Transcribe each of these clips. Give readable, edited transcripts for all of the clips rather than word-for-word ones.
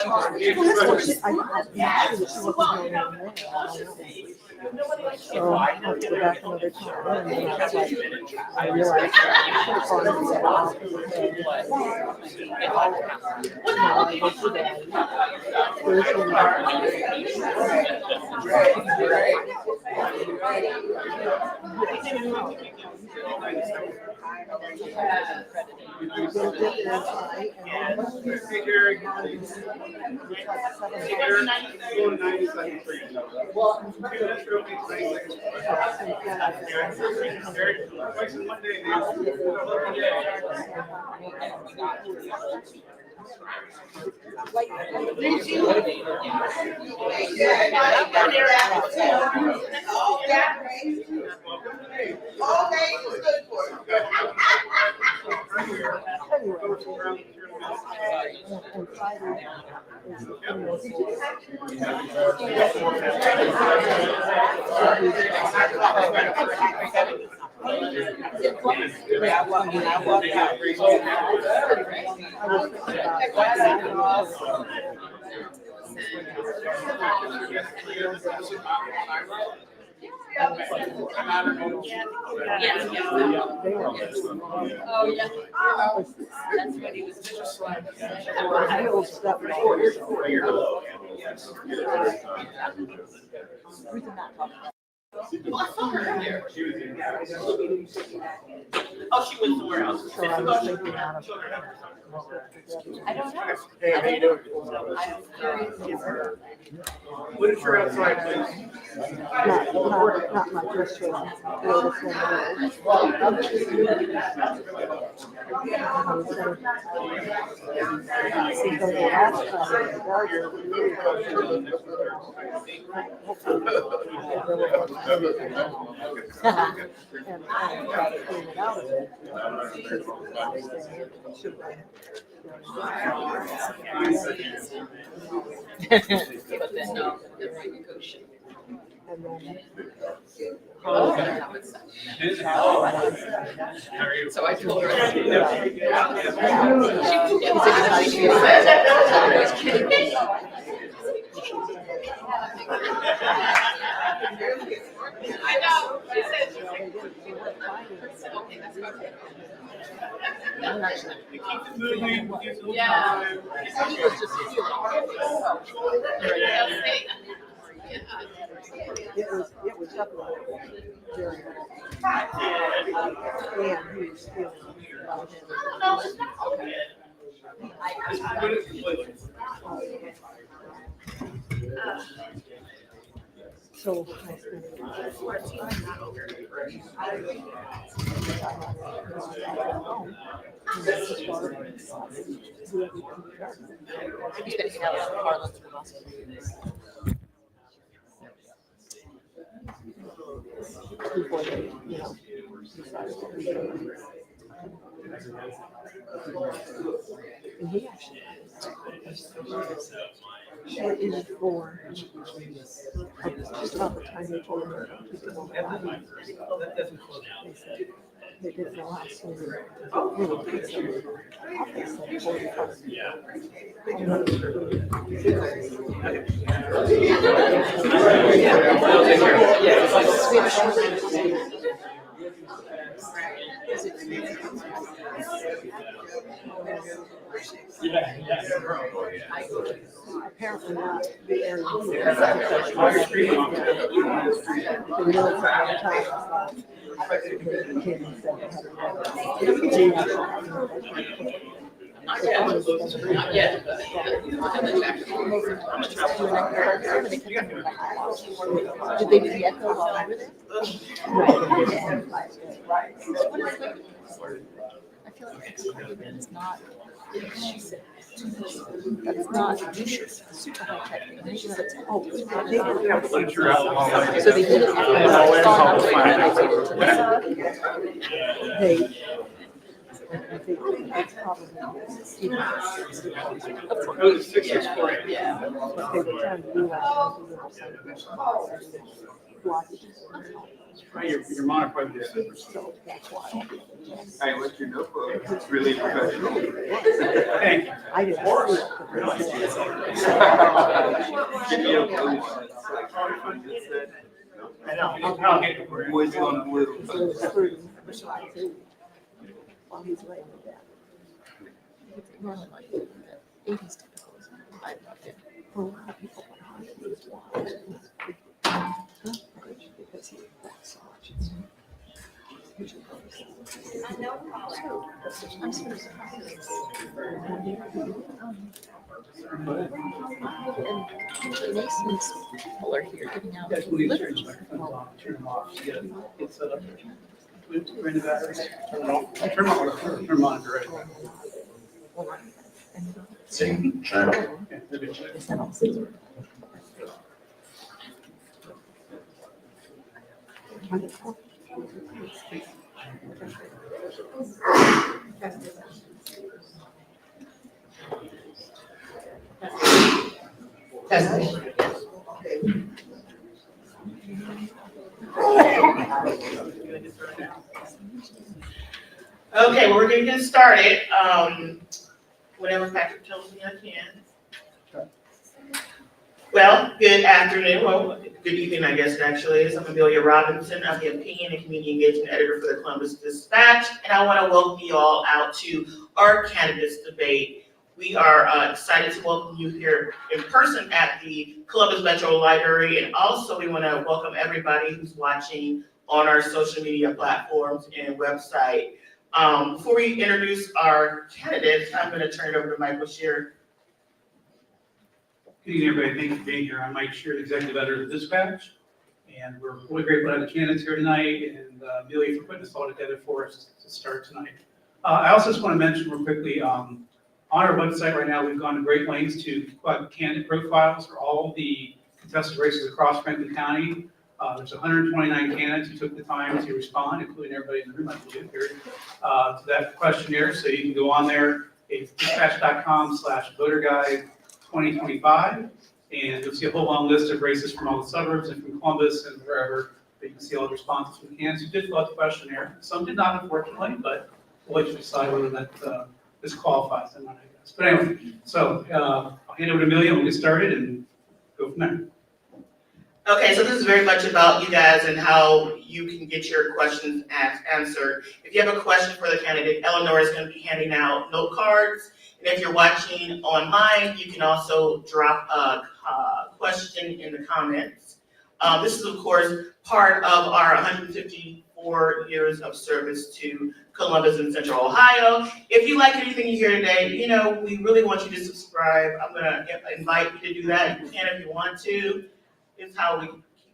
So I have to go back another time, and then I was like, I realized that I should have gone to the office. All day was good for it. Oh, she went somewhere else. So I was thinking out of. I don't know. Hey, how you doing? What is your outside, please? Not my first choice. Latest and try to clean it out of it. And then So I told her. I know. She said she said, okay, that's okay. Yeah. He was just it was definitely very and he was feeling so I spent before they, decided to leave. And he actually what is it for? Just about the time they told him he could only buy. They said they did the last one. Apparently not the area. Not yet. Did they do the echo while I was there? I feel like it's not. That's not super high tech. So they did it after I think it's probably yeah. but they were trying to realize blockages. Your monitor probably is super slow. So that's why I'll be able to. Hey, what's your notebook? It's really professional. Thank you. I didn't see it. Give me a boost. I know. I'll get it for you. Boys on the little. So it's through the side too, while he's laying it down. Normally like eighties typical. I don't know. For a lot of people, what haunted me is why. Because he massages. I'm sort of surprised. And it makes sense people are here giving out That's when you turn literature. your microphones on, turn them off, you get set up. Turn the batteries, turn them off, turn them on direct. Same channel. Yeah, they're good. Is that also? Okay, well, we're gonna get started. Whenever Patrick tells me I can. Well, good afternoon, well, good evening, I guess it actually is. I'm Amelia Robinson. I'm the opinion and community engagement editor for the Columbus Dispatch, and I want to welcome you all out to our candidates debate. We are excited to welcome you here in person at the Columbus Metro Library, and also we want to welcome everybody who's watching on our social media platforms and website. Before we introduce our candidates, I'm going to turn it over to Michael Shear. Good evening, everybody. Thank you for being here. I'm Mike Shear, the executive editor of the Dispatch. And we're really grateful to have the candidates here tonight and Amelia for putting this all together for us to start tonight. I also just want to mention real quickly, on our website right now, we've gone to great lengths to put candidate profiles for all the contested races across Franklin County. There's 129 candidates who took the time to respond, including everybody in the room, I believe, here, to that questionnaire. So you can go on there, it's dispatch.com/voterguide 2025, and you'll see a whole long list of races from all the suburbs and from Columbus and wherever. But you can see all the responses from the candidates who did fill out the questionnaire. Some did not, unfortunately, but we'll let you decide whether that this qualifies or not, I guess. But anyway, so I'll hand over to Amelia, and we'll get started and go from there. Okay, so this is very much about you guys and how you can get your questions answered. If you have a question for the candidate, Eleanor is going to be handing out note cards. And if you're watching online, you can also drop a question in the comments. This is, of course, part of our 154 years of service to Columbus and Central Ohio. If you like anything you hear today, you know, we really want you to subscribe. I'm going to invite you to do that. You can if you want to. It's how we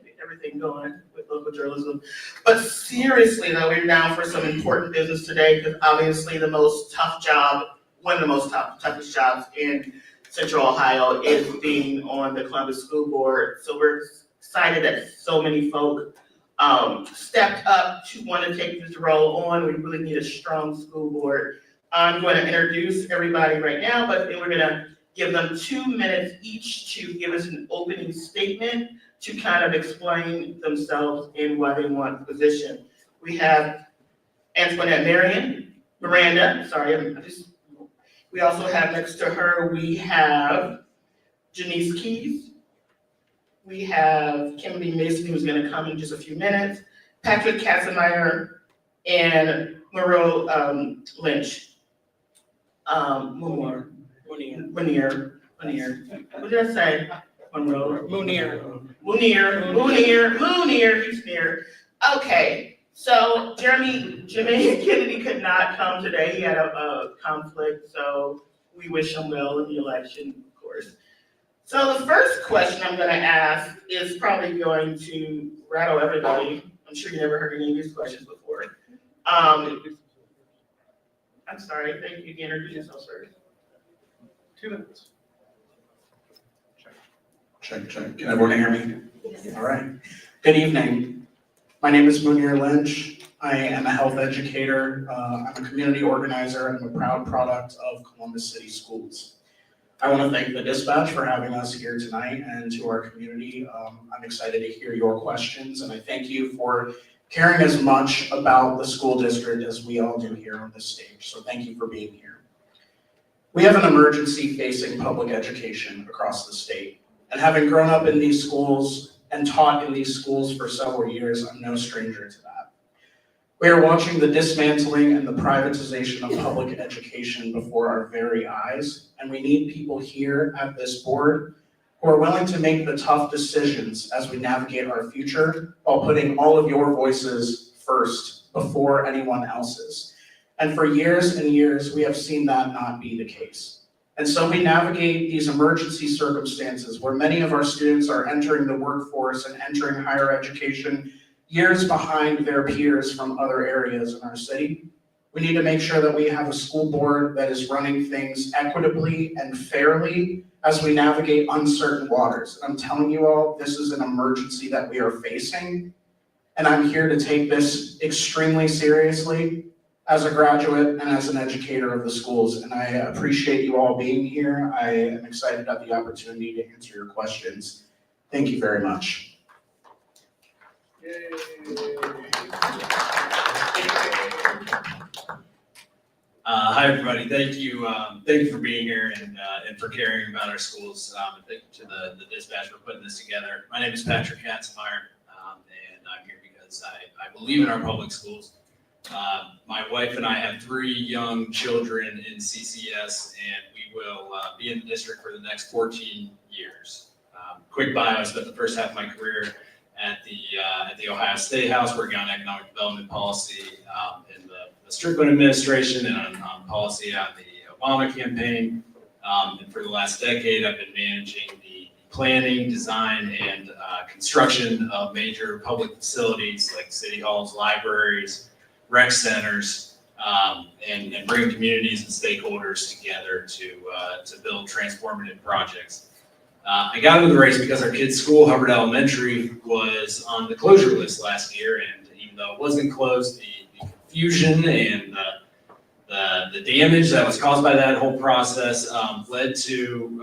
keep everything going with local journalism. But seriously, though, we're down for some important business today because obviously the most tough job, one of the most toughest jobs in Central Ohio is being on the Columbus School Board. So we're excited that so many folk stepped up to want to take this role on. We really need a strong school board. I'm going to introduce everybody right now, but then we're going to give them 2 minutes each to give us an opening statement to kind of explain themselves and why they want the position. We have Antoinette Miranda, we also have next to her, we have Janice Keys. We have Kimberly Mason, who's going to come in just a few minutes, Patrick Katzenmeyer, and Monroe Lynch. Munier. What did I say? Monroe. Munier. He's near. Okay. So Jeremy Kennedy could not come today. He had a conflict, so we wish him well in the election, of course. So the first question I'm going to ask is probably going to rattle everybody. I'm sure you never heard any of these questions before. I'm sorry. Thank you. Introduce yourself first. 2 minutes. Check. Can everyone hear me? All right. Good evening. My name is Munier Lynch. I am a health educator. I'm a community organizer. I'm a proud product of Columbus City Schools. I want to thank the dispatch for having us here tonight, and to our community. I'm excited to hear your questions, and I thank you for caring as much about the school district as we all do here on this stage. So thank you for being here. We have an emergency facing public education across the state, and having grown up in these schools and taught in these schools for several years, I'm no stranger to that. We are watching the dismantling and the privatization of public education before our very eyes, and we need people here at this board who are willing to make the tough decisions as we navigate our future while putting all of your voices first before anyone else's. And for years and years, we have seen that not be the case. And so we navigate these emergency circumstances where many of our students are entering the workforce and entering higher education years behind their peers from other areas in our city. We need to make sure that we have a school board that is running things equitably and fairly as we navigate uncertain waters. I'm telling you all, this is an emergency that we are facing, and I'm here to take this extremely seriously as a graduate and as an educator of the schools, and I appreciate you all being here. I am excited at the opportunity to answer your questions. Thank you very much. Hi, everybody. Thank you for being here and for caring about our schools. And thank you to the dispatch for putting this together. My name is Patrick Katzenmeyer, and I'm here because I believe in our public schools. My wife and I have 3 young children in CCS, and we will be in the district for the next 14 years. Quick bio: I spent the first half of my career at the Ohio State House, working on economic development policy in the Strickland administration and on policy on the Obama campaign. And for the last decade, I've been managing the planning, design, and construction of major public facilities like city halls, libraries, rec centers, and bringing communities and stakeholders together to build transformative projects. I got into the race because our kids' school, Hubbard Elementary, was on the closure list last year, and even though it wasn't closed, the confusion and the damage that was caused by that whole process led to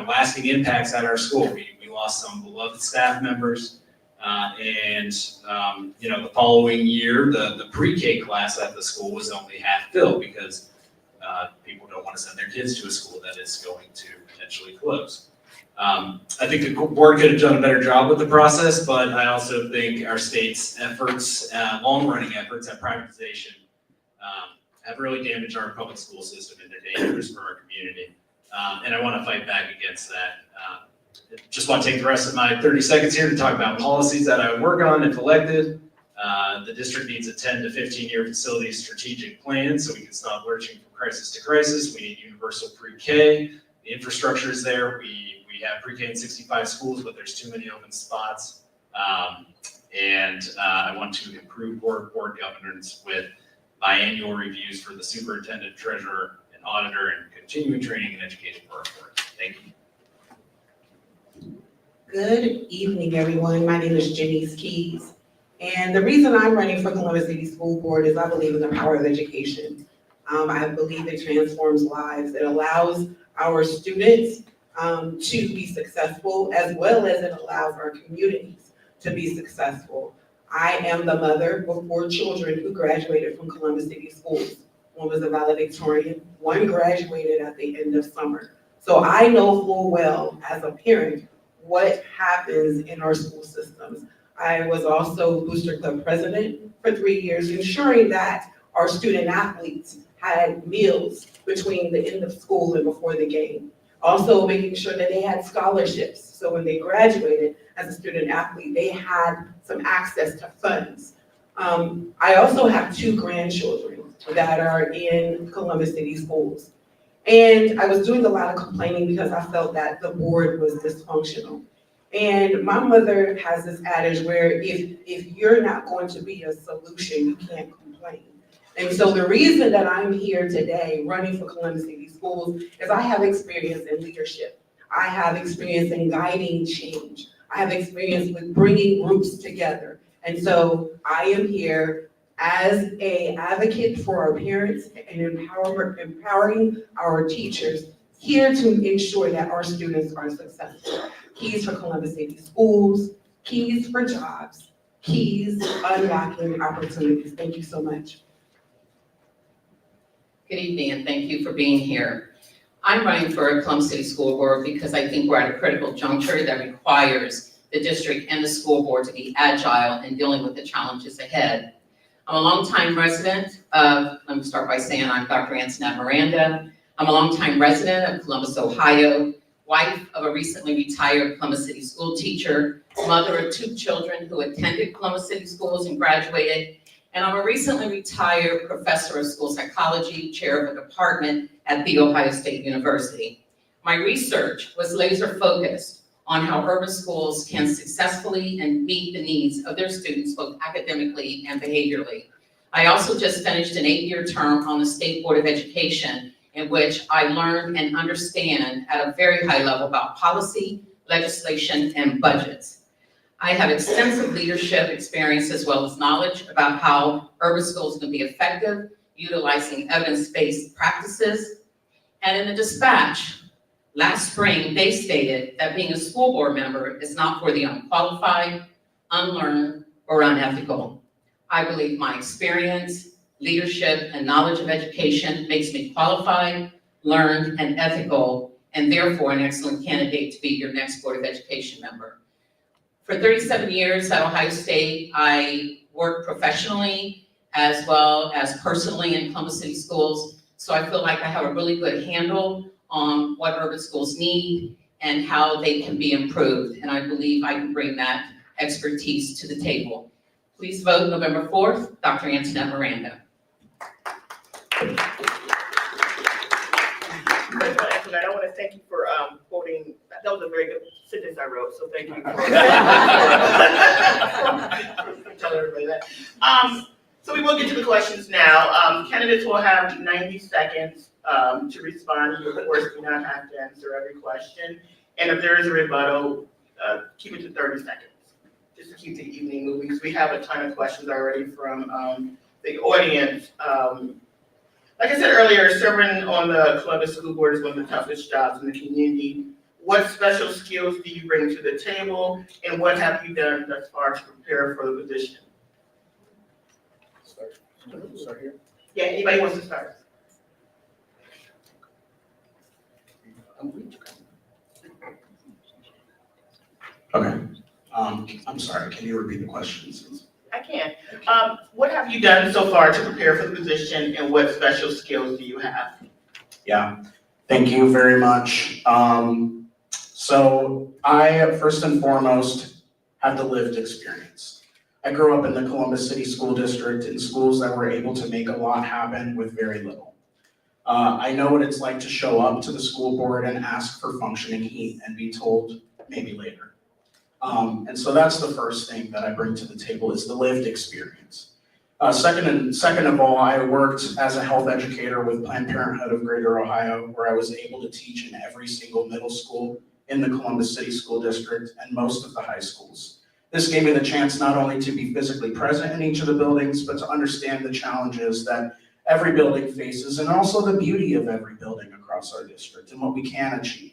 lasting impacts at our school. We lost some beloved staff members, and the following year, the pre-K class at the school was only half filled because people don't want to send their kids to a school that is going to potentially close. I think the board could have done a better job with the process, but I also think our state's efforts, long-running efforts at privatization, have really damaged our public school system and they're dangerous for our community. And I want to fight back against that. Just want to take the rest of my 30 seconds here to talk about policies that I would work on if elected. The district needs a 10 to 15-year facility strategic plan so we can stop lurching from crisis to crisis. We need universal pre-K. The infrastructure is there. We have pre-K in 65 schools, but there's too many open spots. I want to improve board governance with biannual reviews for the superintendent, treasurer, and auditor, and continuing training and education for our board. Thank you. Good evening, everyone. My name is Janice Keys. And the reason I'm running for Columbus City School Board is I believe in the power of education. I believe it transforms lives. It allows our students to be successful, as well as it allows our communities to be successful. I am the mother of 4 children who graduated from Columbus City Schools. One was a valedictorian, one graduated at the end of summer. So I know full well as a parent what happens in our school systems. I was also Booster Club president for 3 years, ensuring that our student athletes had meals between the end of school and before the game. Also making sure that they had scholarships. So when they graduated as a student athlete, they had some access to funds. I also have 2 grandchildren that are in Columbus City Schools. And I was doing a lot of complaining because I felt that the board was dysfunctional. And my mother has this adage where if you're not going to be a solution, you can't complain. And so the reason that I'm here today running for Columbus City Schools is I have experience in leadership. I have experience in guiding change. I have experience with bringing groups together. And so I am here as an advocate for our parents and empowering our teachers here to ensure that our students are successful. Keys for Columbus City Schools, keys for jobs, keys unlocking opportunities. Thank you so much. Good evening, and thank you for being here. I'm running for Columbus City School Board because I think we're at a critical juncture that requires the district and the school board to be agile in dealing with the challenges ahead. I'm a longtime resident of, let me start by saying I'm Dr. Antoinette Miranda. I'm a longtime resident of Columbus, Ohio, wife of a recently retired Columbus City school teacher, mother of 2 children who attended Columbus City schools and graduated, and I'm a recently retired professor of school psychology, chair of a department at The Ohio State University. My research was laser focused on how urban schools can successfully and meet the needs of their students, both academically and behaviorally. I also just finished an 8-year term on the State Board of Education, in which I learn and understand at a very high level about policy, legislation, and budgets. I have extensive leadership experience as well as knowledge about how urban schools can be effective, utilizing evidence-based practices. And in the dispatch, last spring, they stated that being a school board member is not for the unqualified, unlearned, or unethical. I believe my experience, leadership, and knowledge of education makes me qualified, learned, and ethical, and therefore an excellent candidate to be your next Board of Education member. For 37 years at Ohio State, I worked professionally as well as personally in Columbus City schools, so I feel like I have a really good handle on what urban schools need and how they can be improved, and I believe I can bring that expertise to the table. Please vote November 4th, Dr. Antoinette Miranda. First of all, Antoinette, I want to thank you for quoting, that was a very good sentence I wrote, so thank you for telling everybody that. So we will get to the questions now. Candidates will have 90 seconds to respond. You, of course, do not have to answer every question. And if there is a rebuttal, keep it to 30 seconds, just to keep the evening moving, because we have a ton of questions already from the audience. Like I said earlier, serving on the Columbus School Board is one of the toughest jobs in the community. What special skills do you bring to the table, and what have you done thus far to prepare for the position? Start here. Yeah, anybody wants to start? Okay. I'm sorry, can you repeat the questions? I can. What have you done so far to prepare for the position, and what special skills do you have? Yeah, thank you very much. So I, first and foremost, have the lived experience. I grew up in the Columbus City School District in schools that were able to make a lot happen with very little. I know what it's like to show up to the school board and ask for functioning heat and be told maybe later. And so that's the first thing that I bring to the table is the lived experience. Second of all, I worked as a health educator with Planned Parenthood of Greater Ohio, where I was able to teach in every single middle school in the Columbus City School District and most of the high schools. This gave me the chance not only to be physically present in each of the buildings, but to understand the challenges that every building faces and also the beauty of every building across our district and what we can achieve.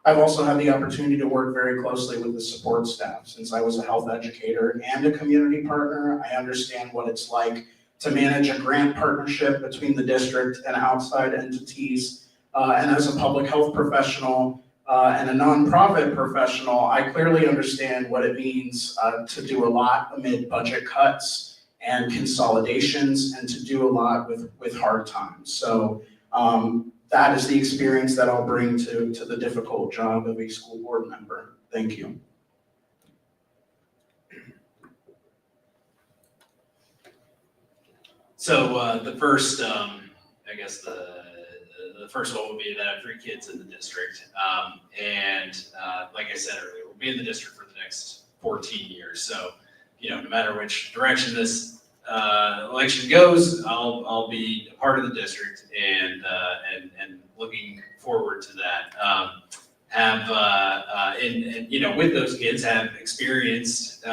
I've also had the opportunity to work very closely with the support staff. Since I was a health educator and a community partner, I understand what it's like to manage a grant partnership between the district and outside entities. And as a public health professional and a nonprofit professional, I clearly understand what it means to do a lot amid budget cuts and consolidations and to do a lot with hard times. So that is the experience that I'll bring to the difficult job of a school board member. Thank you. So the first, I guess the first one would be that I have 3 kids in the district. And like I said earlier, we'll be in the district for the next 14 years. So, you know, no matter which direction this election goes, I'll be a part of the district and looking forward to that. And you know, with those kids have experienced,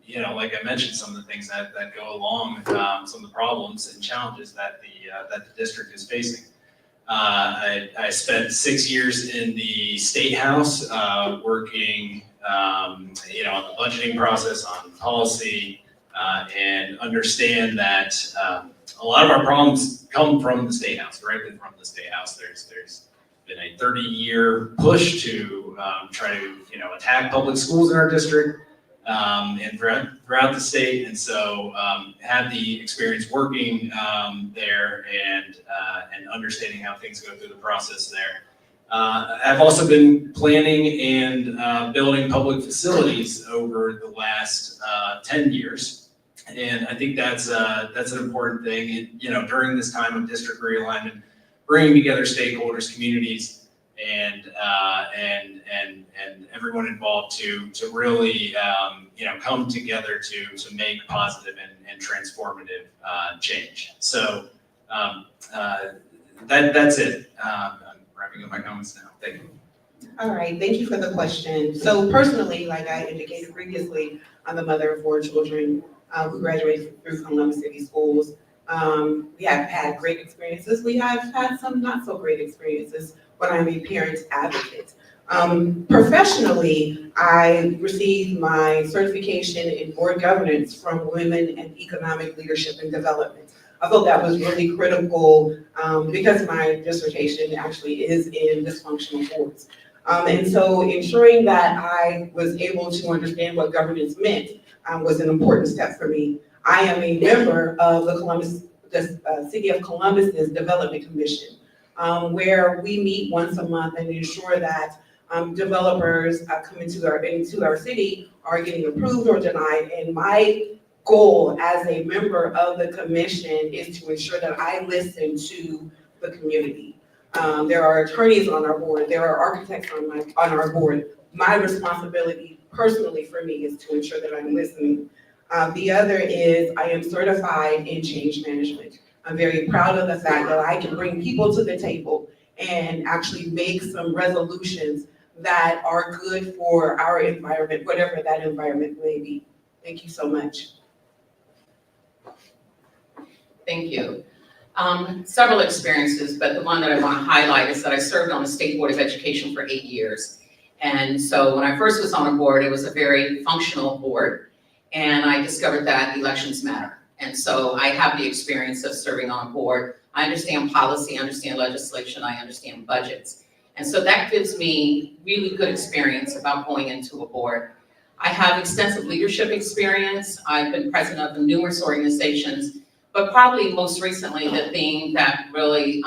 you know, like I mentioned, some of the things that go along, some of the problems and challenges that the district is facing. I spent 6 years in the State House, working, on the budgeting process, on policy, and understand that a lot of our problems come from the State House, directly from the State House. There's been a 30-year push to try to attack public schools in our district and throughout the state, and so had the experience working there and understanding how things go through the process there. I've also been planning and building public facilities over the last 10 years. And I think that's an important thing. And, during this time of district realignment, bringing together stakeholders, communities, and everyone involved to really come together to make positive and transformative change. So that's it. I'm wrapping up my comments now. Thank you. All right, thank you for the question. So personally, like I indicated previously, I'm the mother of 4 children who graduated through Columbus City Schools. We have had great experiences. We have had some not so great experiences, but I'm a parent advocate. Professionally, I received my certification in board governance from Women in Economic Leadership and Development. I thought that was really critical because my dissertation actually is in dysfunctional boards. And so ensuring that I was able to understand what governance meant was an important step for me. I am a member of the City of Columbus's Development Commission, where we meet once a month and ensure that developers come into our city are getting approved or denied. And my goal as a member of the commission is to ensure that I listen to the community. There are attorneys on our board, there are architects on our board. My responsibility personally for me is to ensure that I'm listening. The other is I am certified in change management. I'm very proud of the fact that I can bring people to the table and actually make some resolutions that are good for our environment, whatever that environment may be. Thank you so much. Thank you. Several experiences, but the one that I want to highlight is that I served on the State Board of Education for 8 years. And so when I first was on a board, it was a very functional board, and I discovered that elections matter. And so I have the experience of serving on a board. I understand policy, I understand legislation, I understand budgets. And so that gives me really good experience about going into a board. I have extensive leadership experience. I've been president of numerous organizations, but probably most recently, the thing that really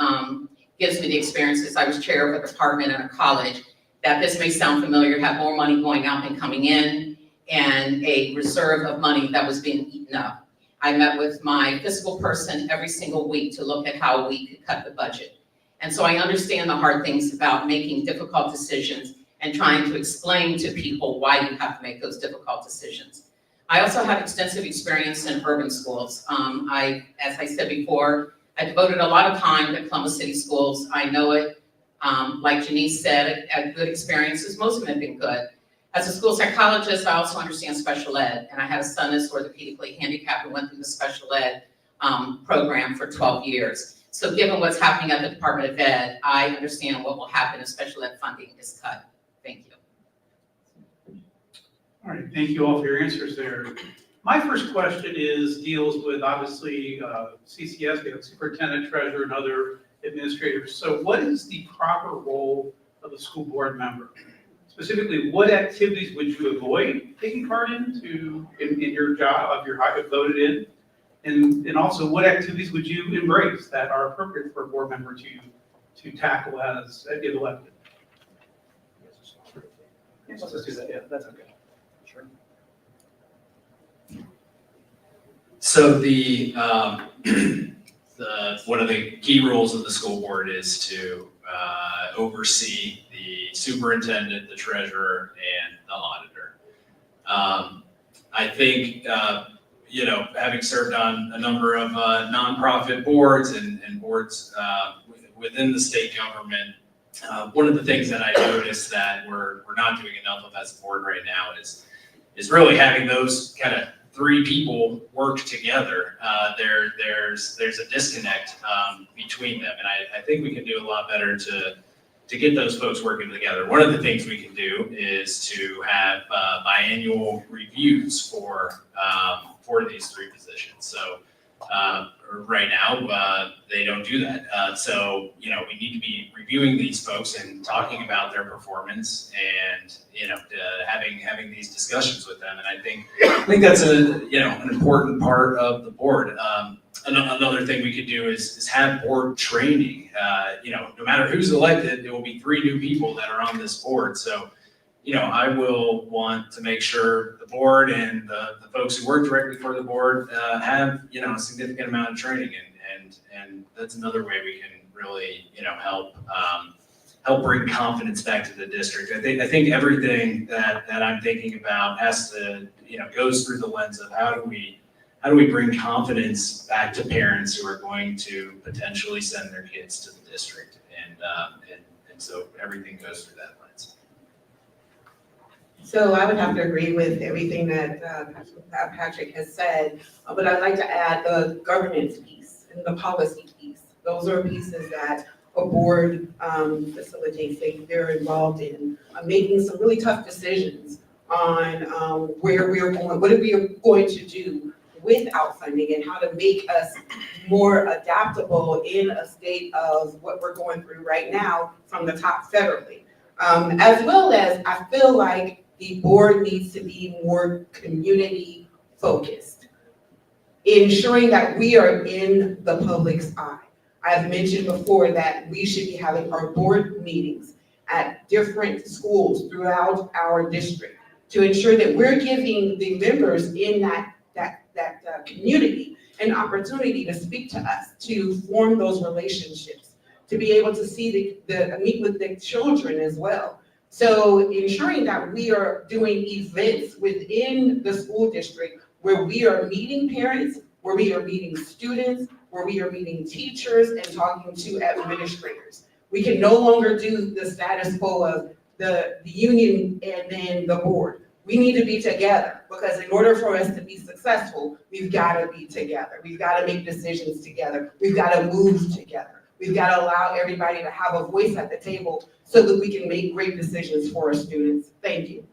gives me the experience is I was chair of a department at a college. That this may sound familiar, have more money going out than coming in, and a reserve of money that was being eaten up. I met with my fiscal person every single week to look at how we could cut the budget. And so I understand the hard things about making difficult decisions and trying to explain to people why you have to make those difficult decisions. I also have extensive experience in urban schools. As I said before, I devoted a lot of time to Columbus City Schools. I know it, like Janice said, had good experiences. Most of them have been good. As a school psychologist, I also understand special ed, and I have a son that's orthopedically handicapped and went through the special ed program for 12 years. So given what's happening at the Department of Ed, I understand what will happen if special ed funding is cut. Thank you. All right, thank you all for your answers there. My first question deals with obviously CCS, we have superintendent, treasurer, and other administrators. So what is the proper role of the school board member? Specifically, what activities would you avoid taking part in your job, if voted in? And also, what activities would you embrace that are appropriate for a board member to tackle as if elected? Let's just do that, yeah, that's okay. Sure. So one of the key roles of the school board is to oversee the superintendent, the treasurer, and the auditor. I think, having served on a number of nonprofit boards and boards within the state government, one of the things that I noticed that we're not doing enough of as a board right now is really having those kind of three people work together, there's a disconnect between them. And I think we can do a lot better to get those folks working together. One of the things we can do is to have biannual reviews for these three positions. So right now, they don't do that. So, we need to be reviewing these folks and talking about their performance and, having these discussions with them. And I think that's an important part of the board. Another thing we could do is have board training. No matter who's elected, there will be three new people that are on this board. So, I will want to make sure the board and the folks who work directly for the board have, a significant amount of training. And that's another way we can really, help bring confidence back to the district. I think everything that I'm thinking about has to, goes through the lens of how do we bring confidence back to parents who are going to potentially send their kids to the district. And so everything goes through that lens. So I would have to agree with everything that Patrick has said, but I'd like to add the governance piece and the policy piece. Those are pieces that a board facilitates. They're involved in making some really tough decisions on where we are going, what are we going to do without funding, and how to make us more adaptable in a state of what we're going through right now from the top federally. As well as I feel like the board needs to be more community focused, ensuring that we are in the public's eye. I've mentioned before that we should be having our board meetings at different schools throughout our district to ensure that we're giving the members in that community an opportunity to speak to us, to form those relationships, to be able to see meet with the children as well. So ensuring that we are doing events within the school district where we are meeting parents, where we are meeting students, where we are meeting teachers and talking to administrators. We can no longer do the status quo of the union and then the board. We need to be together, because in order for us to be successful, we've got to be together. We've got to make decisions together. We've got to move together. We've got to allow everybody to have a voice at the table so that we can make great decisions for our students. Thank you.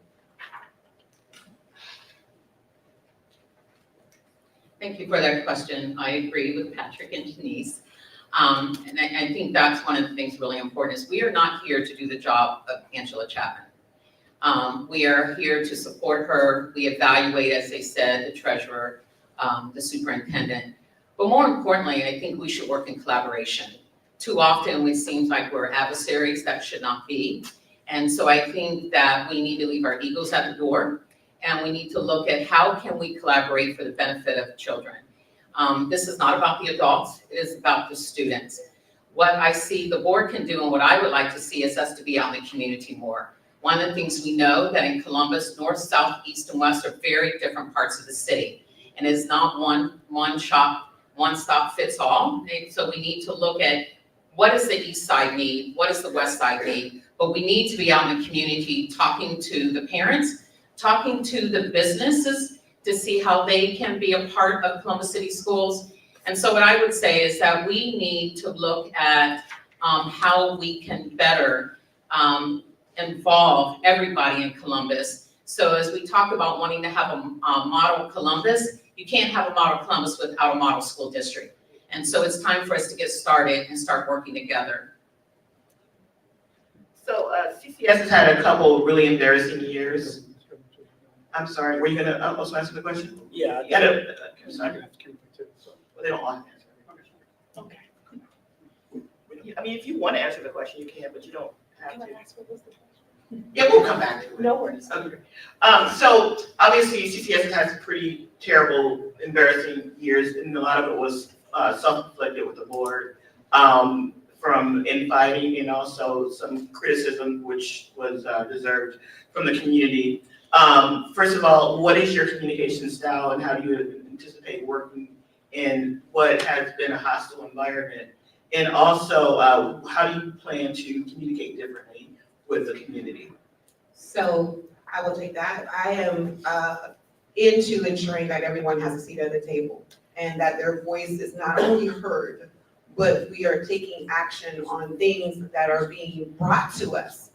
Thank you for that question. I agree with Patrick and Denise. And I think that's one of the things really important is we are not here to do the job of Angela Chapman. We are here to support her. We evaluate, as they said, the treasurer, the superintendent. But more importantly, I think we should work in collaboration. Too often, it seems like we're adversaries. That should not be. And so I think that we need to leave our egos at the door, and we need to look at how can we collaborate for the benefit of children. This is not about the adults. It is about the students. What I see the board can do and what I would like to see is us to be out in the community more. One of the things we know that in Columbus, north, south, east, and west are very different parts of the city. And it's not one shop, one stop fits all. And so we need to look at what does the east side need? What does the west side need? But we need to be out in the community talking to the parents, talking to the businesses to see how they can be a part of Columbus City Schools. And so what I would say is that we need to look at how we can better involve everybody in Columbus. So as we talk about wanting to have a model Columbus, you can't have a model Columbus without a model school district. And so it's time for us to get started and start working together. So CCS has had a couple really embarrassing years. I'm sorry, were you gonna also answer the question? Yeah. You gotta, sorry. Well, they don't want to answer. Okay. I mean, if you want to answer the question, you can, but you don't have to. Yeah, we'll come back to it. No worries. Okay. So obviously CCS has had some pretty terrible, embarrassing years, and a lot of it was self-inflicted with the board, from infighting and also some criticism which was deserved from the community. First of all, what is your communication style and how do you anticipate working in what has been a hostile environment? And also, how do you plan to communicate differently with the community? So I will take that. I am into ensuring that everyone has a seat at the table and that their voice is not only heard, but we are taking action on things that are being brought to us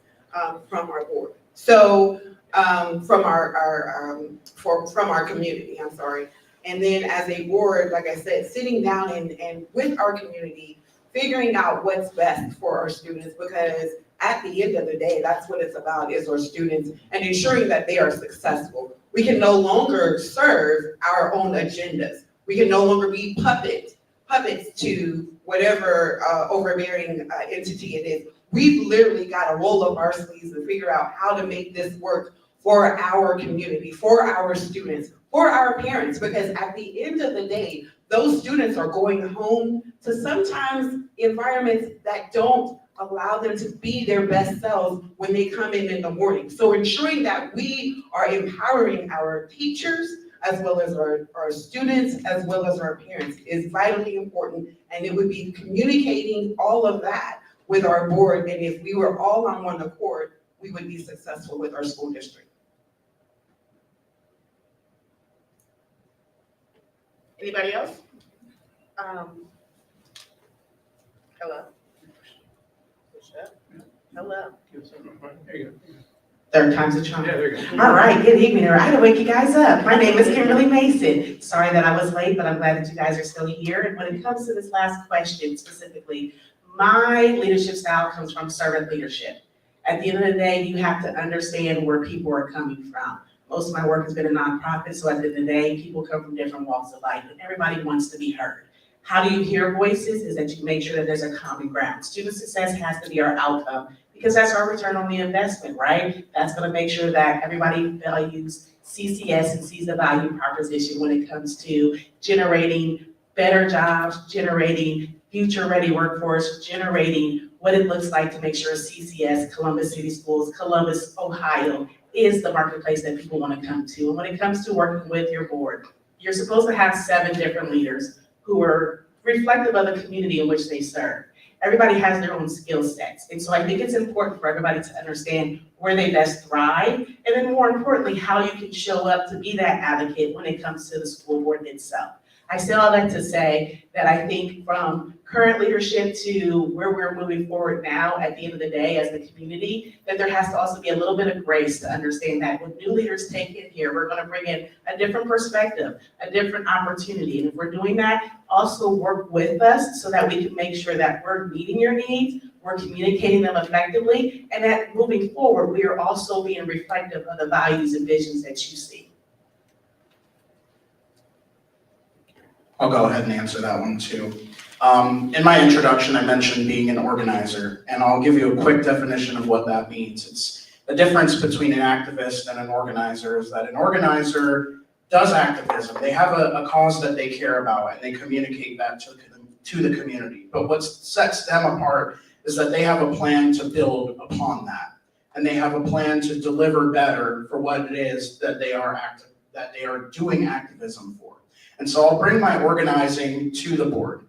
from our board. So from our community, I'm sorry. And then as a board, like I said, sitting down and with our community, figuring out what's best for our students, because at the end of the day, that's what it's about, is our students and ensuring that they are successful. We can no longer serve our own agendas. We can no longer be puppets to whatever overbearing entity it is. We've literally got to roll up our sleeves and figure out how to make this work for our community, for our students, for our parents, because at the end of the day, those students are going home to sometimes environments that don't allow them to be their best selves when they come in the morning. So ensuring that we are empowering our teachers, as well as our students, as well as our parents, is vitally important. And it would be communicating all of that with our board. And if we were all on one accord, we would be successful with our school district. Anybody else? Hello. Hello. There you Third time's a go. charm. Yeah, there you go. All right, good evening. I had to wake you guys up. My name is Kimberly Mason. Sorry that I was late, but I'm glad that you guys are still here. And when it comes to this last question specifically, my leadership style comes from servant leadership. At the end of the day, you have to understand where people are coming from. Most of my work has been a nonprofit, so at the end of the day, people come from different walks of life, and everybody wants to be heard. How do you hear voices? Is that you make sure that there's a common ground. Student success has to be our outcome, because that's our return on the investment, right? That's gonna make sure that everybody values CCS and sees the value proposition when it comes to generating better jobs, generating future-ready workforce, generating what it looks like to make sure CCS, Columbus City Schools, Columbus, Ohio, is the marketplace that people wanna come to. And when it comes to working with your board, you're supposed to have 7 different leaders who are reflective of the community in which they serve. Everybody has their own skill sets. And so I think it's important for everybody to understand where they best thrive, and then more importantly, how you can show up to be that advocate when it comes to the school board itself. I say all that to say that I think from current leadership to where we're moving forward now, at the end of the day as the community, that there has to also be a little bit of grace to understand that when new leaders take in here, we're gonna bring in a different perspective, a different opportunity. And if we're doing that, also work with us so that we can make sure that we're meeting your needs, we're communicating them effectively, and that moving forward, we are also being reflective of the values and visions that you see. I'll go ahead and answer that one too. In my introduction, I mentioned being an organizer, and I'll give you a quick definition of what that means. It's the difference between an activist and an organizer is that an organizer does activism. They have a cause that they care about, and they communicate that to the community. But what sets them apart is that they have a plan to build upon that, and they have a plan to deliver better for what it is that they are doing activism for. And so I'll bring my organizing to the board.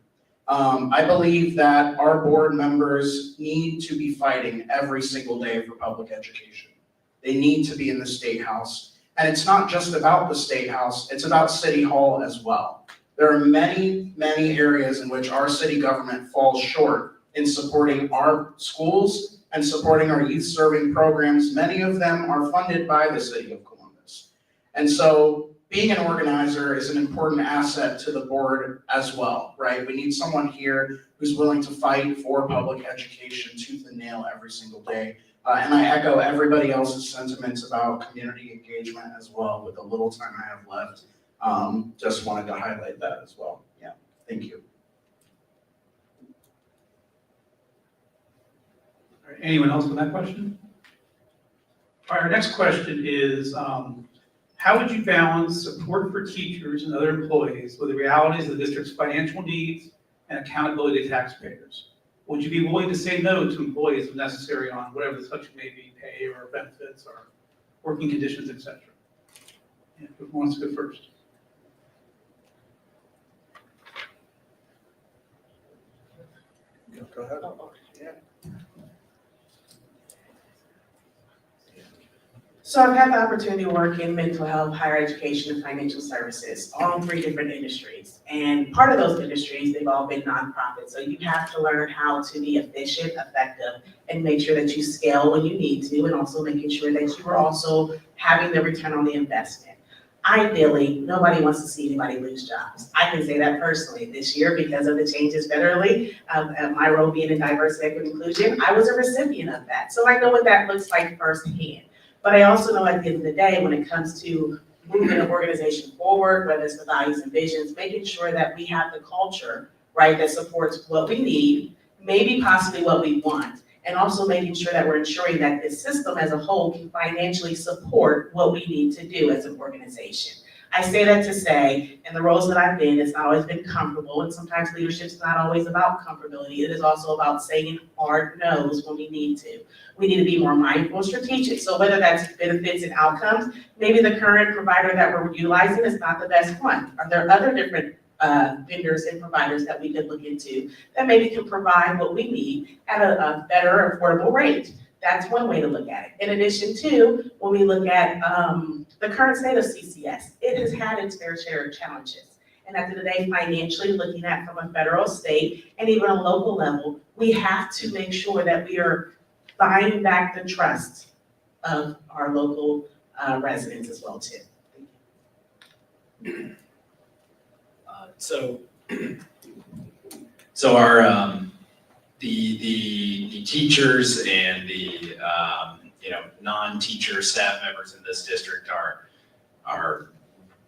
I believe that our board members need to be fighting every single day for public education. They need to be in the State House. And it's not just about the State House, it's about City Hall as well. There are many, many areas in which our city government falls short in supporting our schools and supporting our youth-serving programs. Many of them are funded by the city of Columbus. And so being an organizer is an important asset to the board as well, right? We need someone here who's willing to fight for public education tooth and nail every single day. And I echo everybody else's sentiments about community engagement as well. With the little time I have left, just wanted to highlight that as well. Yeah, thank you. All right, anyone else with that question? All right, our next question is, how would you balance support for teachers and other employees with the realities of the district's financial needs and accountability to taxpayers? Would you be willing to say no to employees if necessary on whatever the subject may be, pay or benefits or working conditions, et cetera? Yeah, who wants to go first? Go ahead. So I've had the opportunity to work in mental health, higher education, and financial services, all in 3 different industries. And part of those industries, they've all been nonprofit. So you have to learn how to be efficient, effective, and make sure that you scale when you need to, and also making sure that you are also having the return on the investment. Ideally, nobody wants to see anybody lose jobs. I can say that personally this year because of the changes federally, and my role being in diversity, equity, and inclusion, I was a recipient of that. So I know what that looks like firsthand. But I also know at the end of the day, when it comes to moving an organization forward, whether it's the values and visions, making sure that we have the culture, right, that supports what we need, maybe possibly what we want, and also making sure that we're ensuring that this system as a whole can financially support what we need to do as an organization. I say that to say, in the roles that I've been, it's not always been comfortable, and sometimes leadership's not always about comfortability. It is also about saying hard no's when we need to. We need to be more mindful and strategic. So whether that's benefits and outcomes, maybe the current provider that we're utilizing is not the best one. Are there other different vendors and providers that we could look into that maybe can provide what we need at a better affordable rate? That's one way to look at it. In addition to, when we look at the current state of CCS, it has had its fair share of challenges. And at the end of the day, financially, looking at from a federal, state, and even a local level, we have to make sure that we are buying back the trust of our local residents as well too. So our, the teachers and the, non-teacher staff members in this district are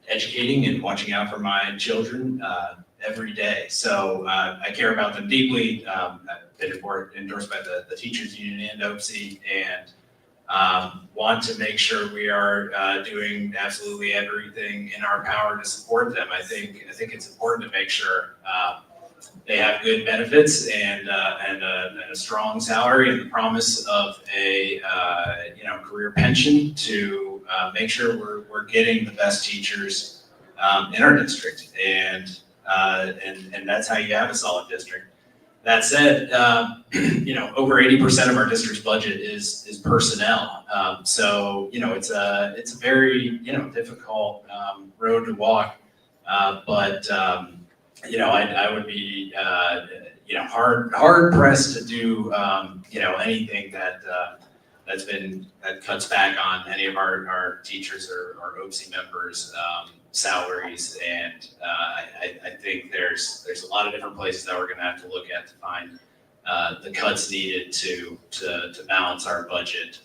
educating and watching out for my children, every day. So, I care about them deeply. I've been endorsed by the teachers union and OPSI, and, want to make sure we are, doing absolutely everything in our power to support them. I think it's important to make sure, they have good benefits and a strong salary and the promise of a career pension to make sure we're getting the best teachers in our district, and that's how you have a solid district. That said, over 80% of our district's budget is personnel. So it's a very difficult road to walk, but I would be hard pressed to do anything that cuts back on any of our teachers or OPSI members' salaries, and I think there's a lot of different places that we're going to have to look at to find the cuts needed to balance our budget.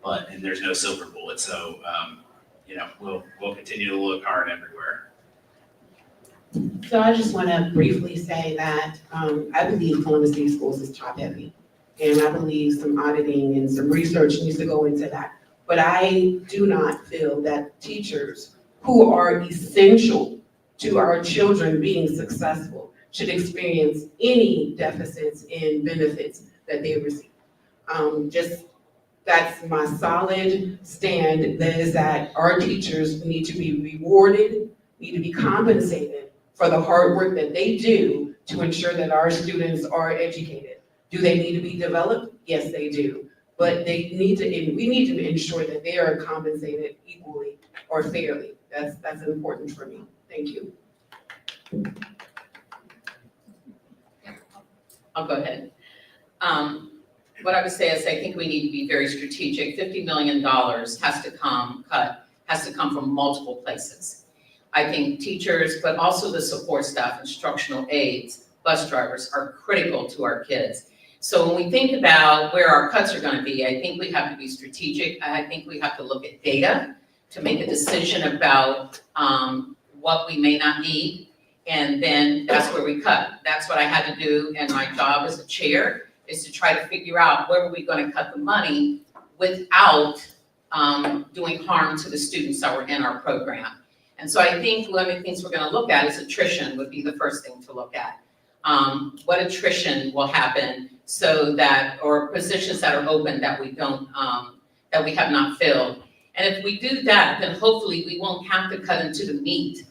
And there's no silver bullet, so we'll continue to look hard everywhere. So I just want to briefly say that I believe Columbus City Schools is top heavy. And I believe some auditing and some research needs to go into that. But I do not feel that teachers who are essential to our children being successful should experience any deficits in benefits that they receive. That's my solid stand, that is that our teachers need to be rewarded, need to be compensated for the hard work that they do to ensure that our students are educated. Do they need to be developed? Yes, they do. But we need to ensure that they are compensated equally or fairly. That's important for me. Thank you. I'll go ahead. What I would say is I think we need to be very strategic. $50 million has to come from multiple places. I think teachers, but also the support staff, instructional aides, bus drivers are critical to our kids. So when we think about where our cuts are going to be, I think we have to be strategic. I think we have to look at data to make a decision about what we may not need, and then that's where we cut. That's what I had to do, and my job as a chair is to try to figure out where are we going to cut the money without doing harm to the students that were in our program. And so I think one of the things we're going to look at is attrition would be the first thing to look at. What attrition will happen so that, or positions that are open that we don't, that we have not filled. And if we do that, then hopefully we won't have to cut into the meat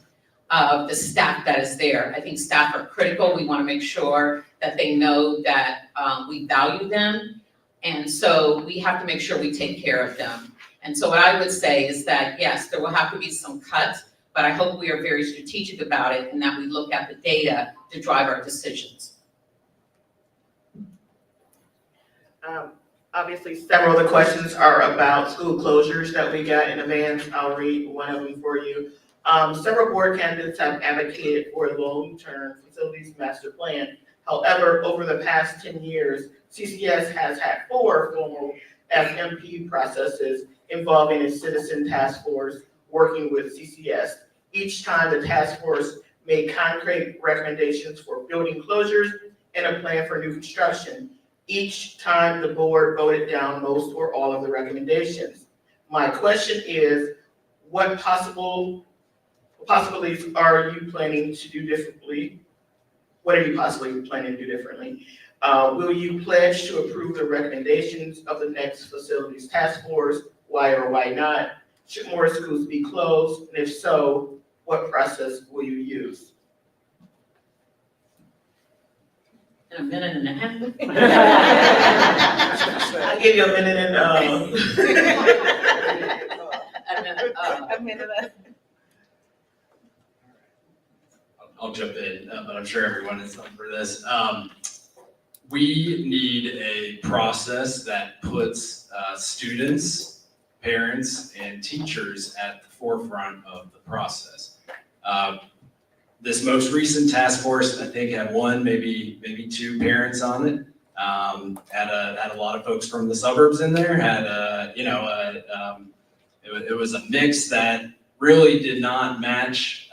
of the staff that is there. I think staff are critical. We want to make sure that they know that we value them. And so we have to make sure we take care of them. And so what I would say is that, yes, there will have to be some cuts, but I hope we are very strategic about it and that we look at the data to drive our decisions. Obviously, several of the questions are about school closures that we got in advance. I'll read one of them for you. Several board candidates have advocated for a long-term facilities master plan. However, over the past 10 years, CCS has had 4 formal FMP processes involving a citizen task force working with CCS. Each time the task force made concrete recommendations for building closures and a plan for new construction. Each time the board voted down most or all of the recommendations. My question is, what possibilities are you planning to do differently? What are you possibly planning to do differently? Will you pledge to approve the recommendations of the next facilities task force? Why or why not? Should more schools be closed? And if so, what process will you use? In a minute and a half. I'll give you a minute and, A minute. I'll jump in, but I'm sure everyone is up for this. We need a process that puts students, parents, and teachers at the forefront of the process. This most recent task force, I think, had 1, maybe 2 parents on it. Had a lot of folks from the suburbs in there. It was a mix that really did not match,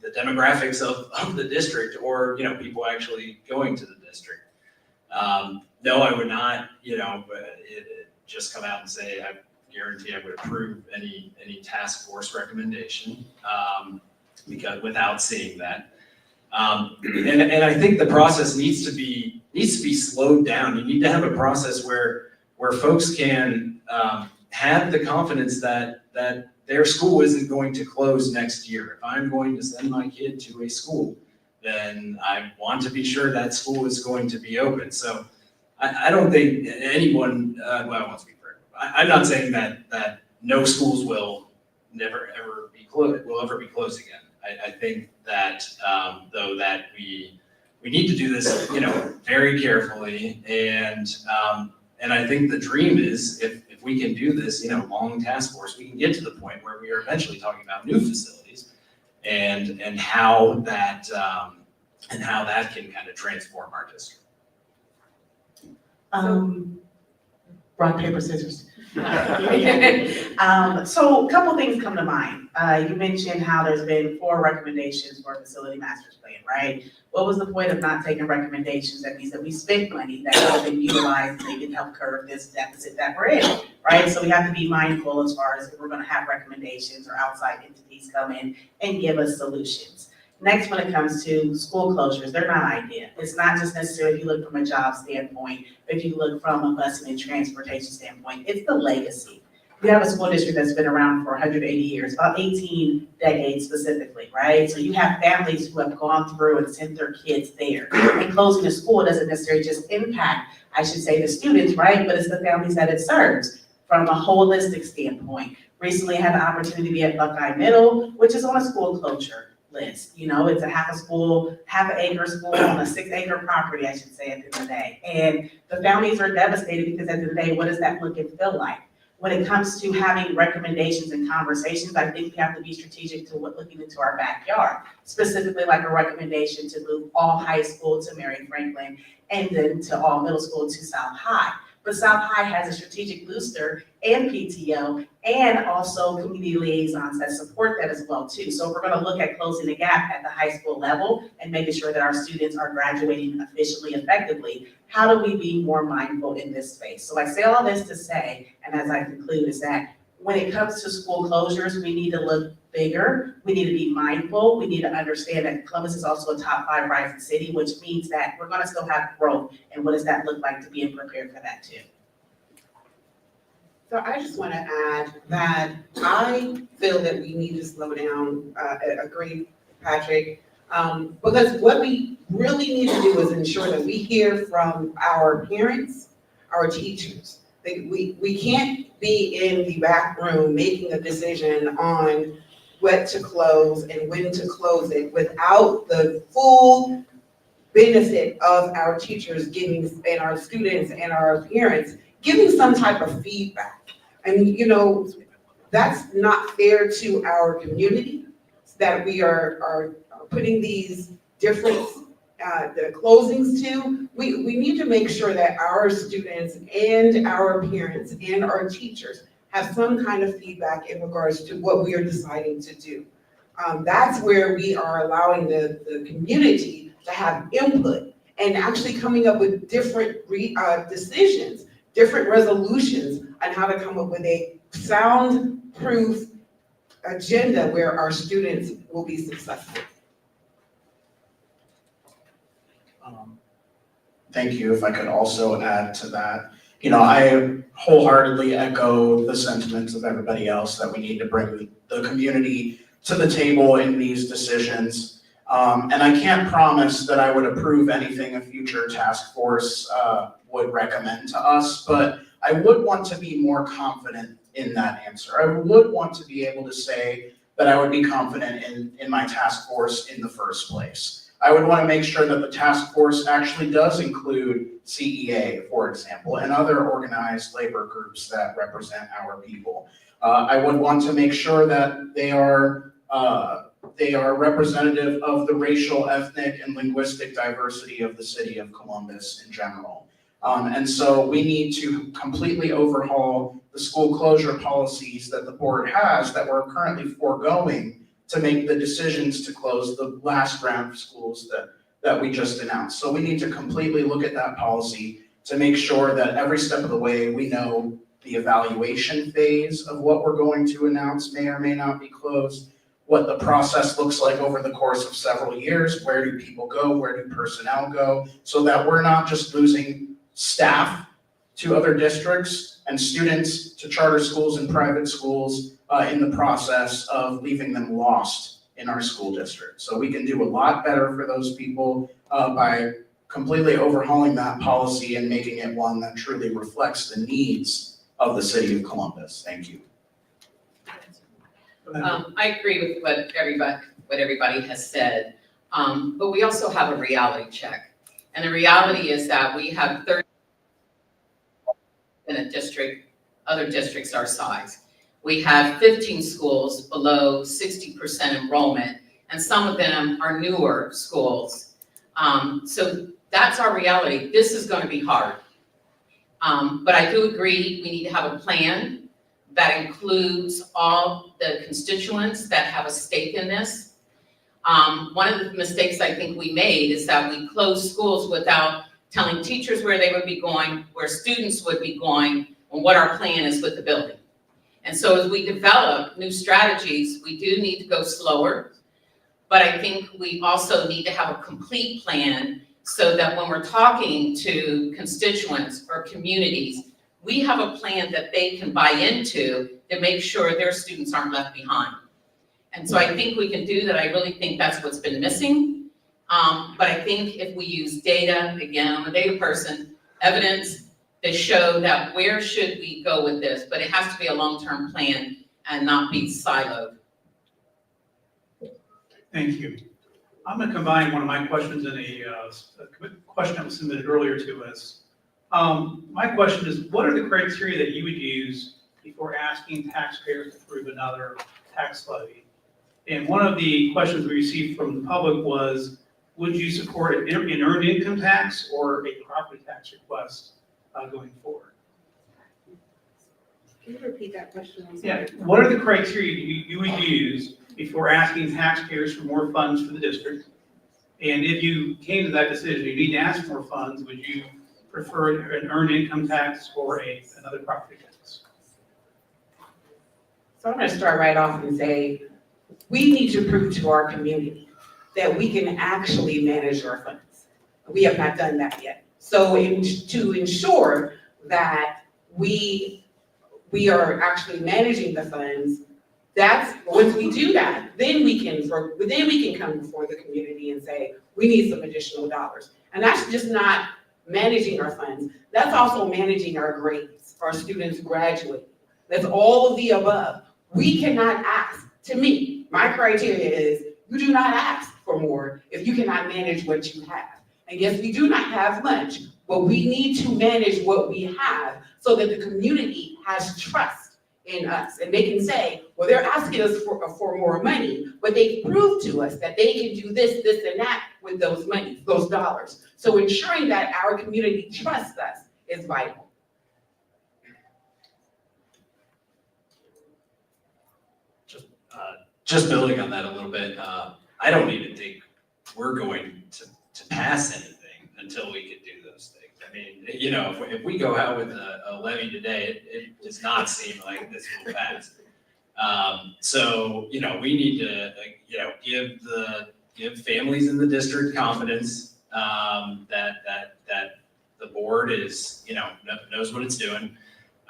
the demographics of the district or people actually going to the district. No, I would not, just come out and say I guarantee I would approve any task force recommendation, because without seeing that. And I think the process needs to be slowed down. You need to have a process where folks can have the confidence that their school isn't going to close next year. If I'm going to send my kid to a school, then I want to be sure that school is going to be open. So I don't think anyone, I won't speak for everyone. I'm not saying that no schools will ever be closed again. I think that, though, that we need to do this, very carefully. And I think the dream is if we can do this, long task force, we can get to the point where we are eventually talking about new facilities and how that can kind of transform our district. Rock, paper, scissors. So a couple things come to mind. You mentioned how there's been 4 recommendations for a facility master's plan, right? What was the point of not taking recommendations? That means that we spent money that could have been utilized and maybe help curb this deficit that we're in, right? So we have to be mindful as far as if we're gonna have recommendations or outside entities come in and give us solutions. Next, when it comes to school closures, they're not ideal. It's not just necessarily if you look from a job standpoint, but if you look from a busing and transportation standpoint, it's the legacy. We have a school district that's been around for 180 years, about 18 decades specifically, right? So you have families who have gone through and sent their kids there. And closing a school doesn't necessarily just impact, I should say, the students, right? But it's the families that it serves from a holistic standpoint. Recently, I had the opportunity to be at Buckeye Middle, which is on a school closure list. It's a half an acre school on a 6-acre property, I should say, at the end of the day. And the families are devastated because at the end of the day, what does that look and feel like? When it comes to having recommendations and conversations, I think we have to be strategic to looking into our backyard, specifically like a recommendation to move all high school to Mary Franklin and then to all middle school to South High. But South High has a strategic booster and PTO and also community liaisons that support that as well too. So if we're gonna look at closing the gap at the high school level and making sure that our students are graduating efficiently, effectively, how do we be more mindful in this space? So I say all this to say, and as I conclude, is that when it comes to school closures, we need to look bigger. We need to be mindful. We need to understand that Columbus is also a top 5 rising city, which means that we're gonna still have growth. And what does that look like to being prepared for that too? So I just want to add that I feel that we need to slow down, agree, Patrick, because what we really need to do is ensure that we hear from our parents, our teachers, We can't be in the back room making a decision on what to close and when to close it without the full benefit of our teachers giving, and our students and our parents giving some type of feedback. And that's not fair to our community, that we are putting these different the closings to. We need to make sure that our students and our parents and our teachers have some kind of feedback in regards to what we are deciding to do. That's where we are allowing the community to have input and actually coming up with different decisions, different resolutions on how to come up with a soundproof agenda where our students will be successful. Thank you. If I could also add to that, I wholeheartedly echo the sentiments of everybody else that we need to bring the community to the table in these decisions. And I can't promise that I would approve anything a future task force would recommend to us, but I would want to be more confident in that answer. I would want to be able to say that I would be confident in my task force in the first place. I would want to make sure that the task force actually does include CEA, for example, and other organized labor groups that represent our people. I would want to make sure that they are representative of the racial, ethnic, and linguistic diversity of the city of Columbus in general. And so we need to completely overhaul the school closure policies that the board has that we're currently foregoing to make the decisions to close the last round of schools that we just announced. So we need to completely look at that policy to make sure that every step of the way we know the evaluation phase of what we're going to announce may or may not be closed, what the process looks like over the course of several years, where do people go, where do personnel go, so that we're not just losing staff to other districts and students to charter schools and private schools in the process of leaving them lost in our school district. So we can do a lot better for those people by completely overhauling that policy and making it one that truly reflects the needs of the city of Columbus. Thank you. I agree with what everybody has said, but we also have a reality check. And the reality is that we have 30 in a district, other districts our size. We have 15 schools below 60% enrollment, and some of them are newer schools. So that's our reality. This is going to be hard. But I do agree we need to have a plan that includes all the constituents that have a stake in this. One of the mistakes I think we made is that we closed schools without telling teachers where they would be going, where students would be going, and what our plan is with the building. And so as we develop new strategies, we do need to go slower, but I think we also need to have a complete plan so that when we're talking to constituents or communities, we have a plan that they can buy into to make sure their students aren't left behind. And so I think we can do that. I really think that's what's been missing. But I think if we use data, again, I'm a data person, evidence to show that where should we go with this, but it has to be a long-term plan and not be siloed. Thank you. I'm going to combine one of my questions and a question that was submitted earlier to us. My question is, what are the criteria that you would use before asking taxpayers to approve another tax levy? And one of the questions we received from the public was, would you support an earned income tax or a property tax request going forward? Can you repeat that question? Yeah, what are the criteria you would use before asking taxpayers for more funds for the district? And if you came to that decision, you need to ask for more funds, would you prefer an earned income tax or another property tax? So I'm going to start right off and say, we need to prove to our community that we can actually manage our funds. We have not done that yet. So to ensure that we are actually managing the funds, once we do that, then we can come before the community and say, we need some additional dollars. And that's just not managing our funds, that's also managing our grades. our students graduate. That's all of the above. We cannot ask, to me, my criteria is, you do not ask for more if you cannot manage what you have. And yes, we do not have much, but we need to manage what we have so that the community has trust in us. And they can say, well, they're asking us for more money, but they proved to us that they can do this, this, and that with those monies, those dollars. So ensuring that our community trusts us is vital. Just building on that a little bit, I don't even think we're going to pass anything until we can do those things. I mean, you know, if we go out with a levy today, it does not seem like this will pass. So, you know, we need to, you know, give families in the district confidence, that the board is, you know, knows what it's doing.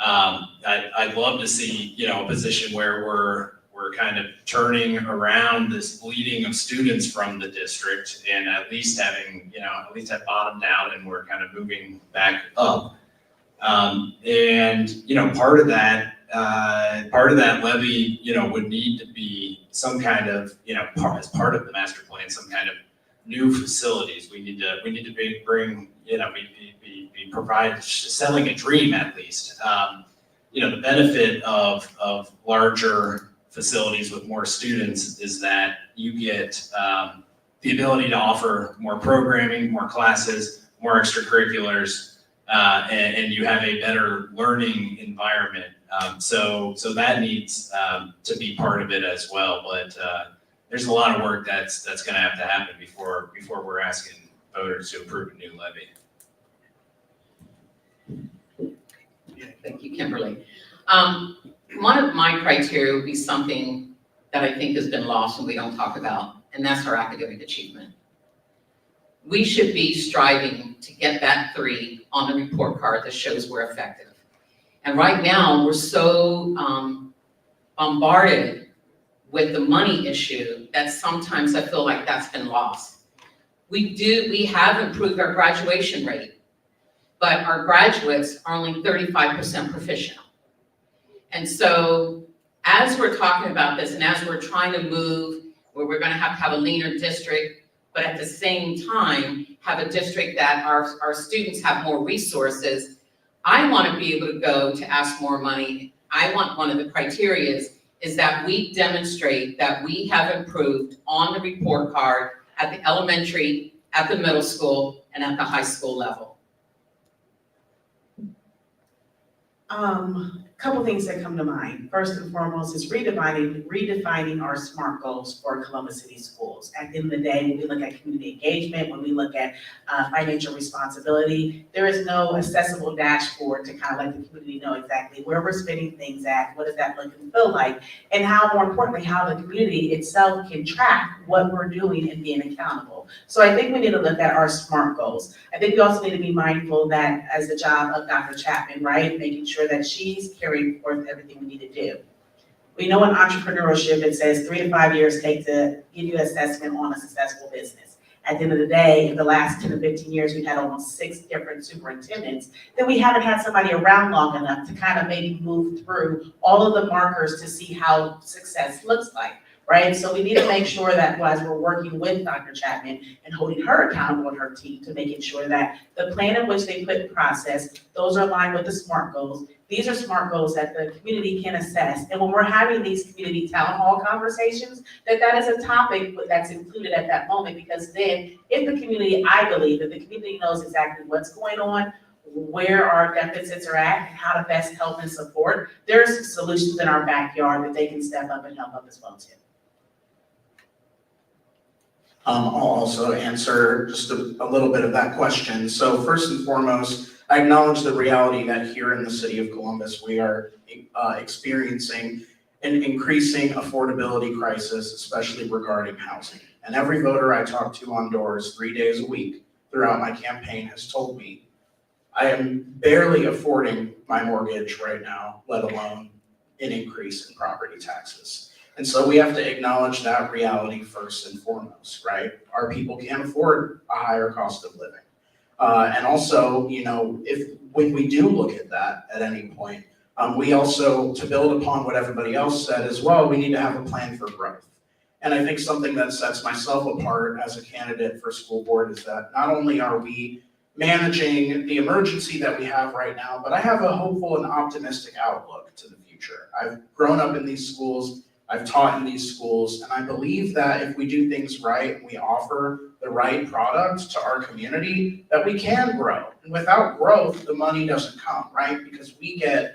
I'd love to see, you know, a position where we're kind of turning around this bleeding of students from the district and at least having, you know, at least have bottomed out and we're kind of moving back up. And, you know, part of that levy, you know, would need to be some kind of, you know, as part of the master plan, some kind of new facilities. We need to bring, you know, provide, selling a dream at least. You know, the benefit of larger facilities with more students is that you get the ability to offer more programming, more classes, more extracurriculars, and you have a better learning environment. So that needs to be part of it as well. But there's a lot of work that's going to have to happen before we're asking voters to approve a new levy. Thank you, Kimberly. One of my criteria would be something that I think has been lost and we don't talk about, and that's our academic achievement. We should be striving to get that 3 on the report card that shows we're effective. And right now, we're so bombarded with the money issue that sometimes I feel like that's been lost. We have improved our graduation rate, but our graduates are only 35% proficient. And so as we're talking about this and as we're trying to move where we're going to have a leaner district, but at the same time have a district that our students have more resources, I want to be able to go to ask more money. I want one of the criteria is that we demonstrate that we have improved on the report card at the elementary, at the middle school, and at the high school level. Couple things that come to mind. First and foremost is redefining our SMART goals for Columbus City Schools. At the end of the day, when we look at community engagement, when we look at financial responsibility, there is no accessible dashboard to kind of let the community know exactly where we're spending things at, what does that look and feel like, and how, more importantly, how the community itself can track what we're doing and being accountable. So I think we need to look at our SMART goals. I think we also need to be mindful that as the job of Dr. Chapman, right, making sure that she's carrying forth everything we need to do. We know in entrepreneurship, it says 3 to 5 years take to give you an assessment on a successful business. At the end of the day, in the last 10 to 15 years, we've had almost 6 different superintendents, then we haven't had somebody around long enough to kind of maybe move through all of the markers to see how success looks like. Right, so we need to make sure that as we're working with Dr. Chapman and holding her accountable and her team to making sure that the plan in which they put in process, those are aligned with the SMART goals. These are SMART goals that the community can assess. And when we're having these community town hall conversations, that is a topic that's included at that moment, because then if the community, I believe that the community knows exactly what's going on, where our deficits are at, and how to best help and support, there's solutions in our backyard that they can step up and help up as well too. I'll also answer just a little bit of that question. So first and foremost, I acknowledge the reality that here in the city of Columbus, we are experiencing an increasing affordability crisis, especially regarding housing. And every voter I talk to on doors 3 days a week throughout my campaign has told me, I am barely affording my mortgage right now, let alone an increase in property taxes. And so we have to acknowledge that reality first and foremost, right? Our people can't afford a higher cost of living. And also, when we do look at that at any point, we also, to build upon what everybody else said as well, we need to have a plan for growth. And I think something that sets myself apart as a candidate for school board is that not only are we managing the emergency that we have right now, but I have a hopeful and optimistic outlook to the future. I've grown up in these schools, I've taught in these schools, and I believe that if we do things right, and we offer the right product to our community, that we can grow. And without growth, the money doesn't come, right? Because we get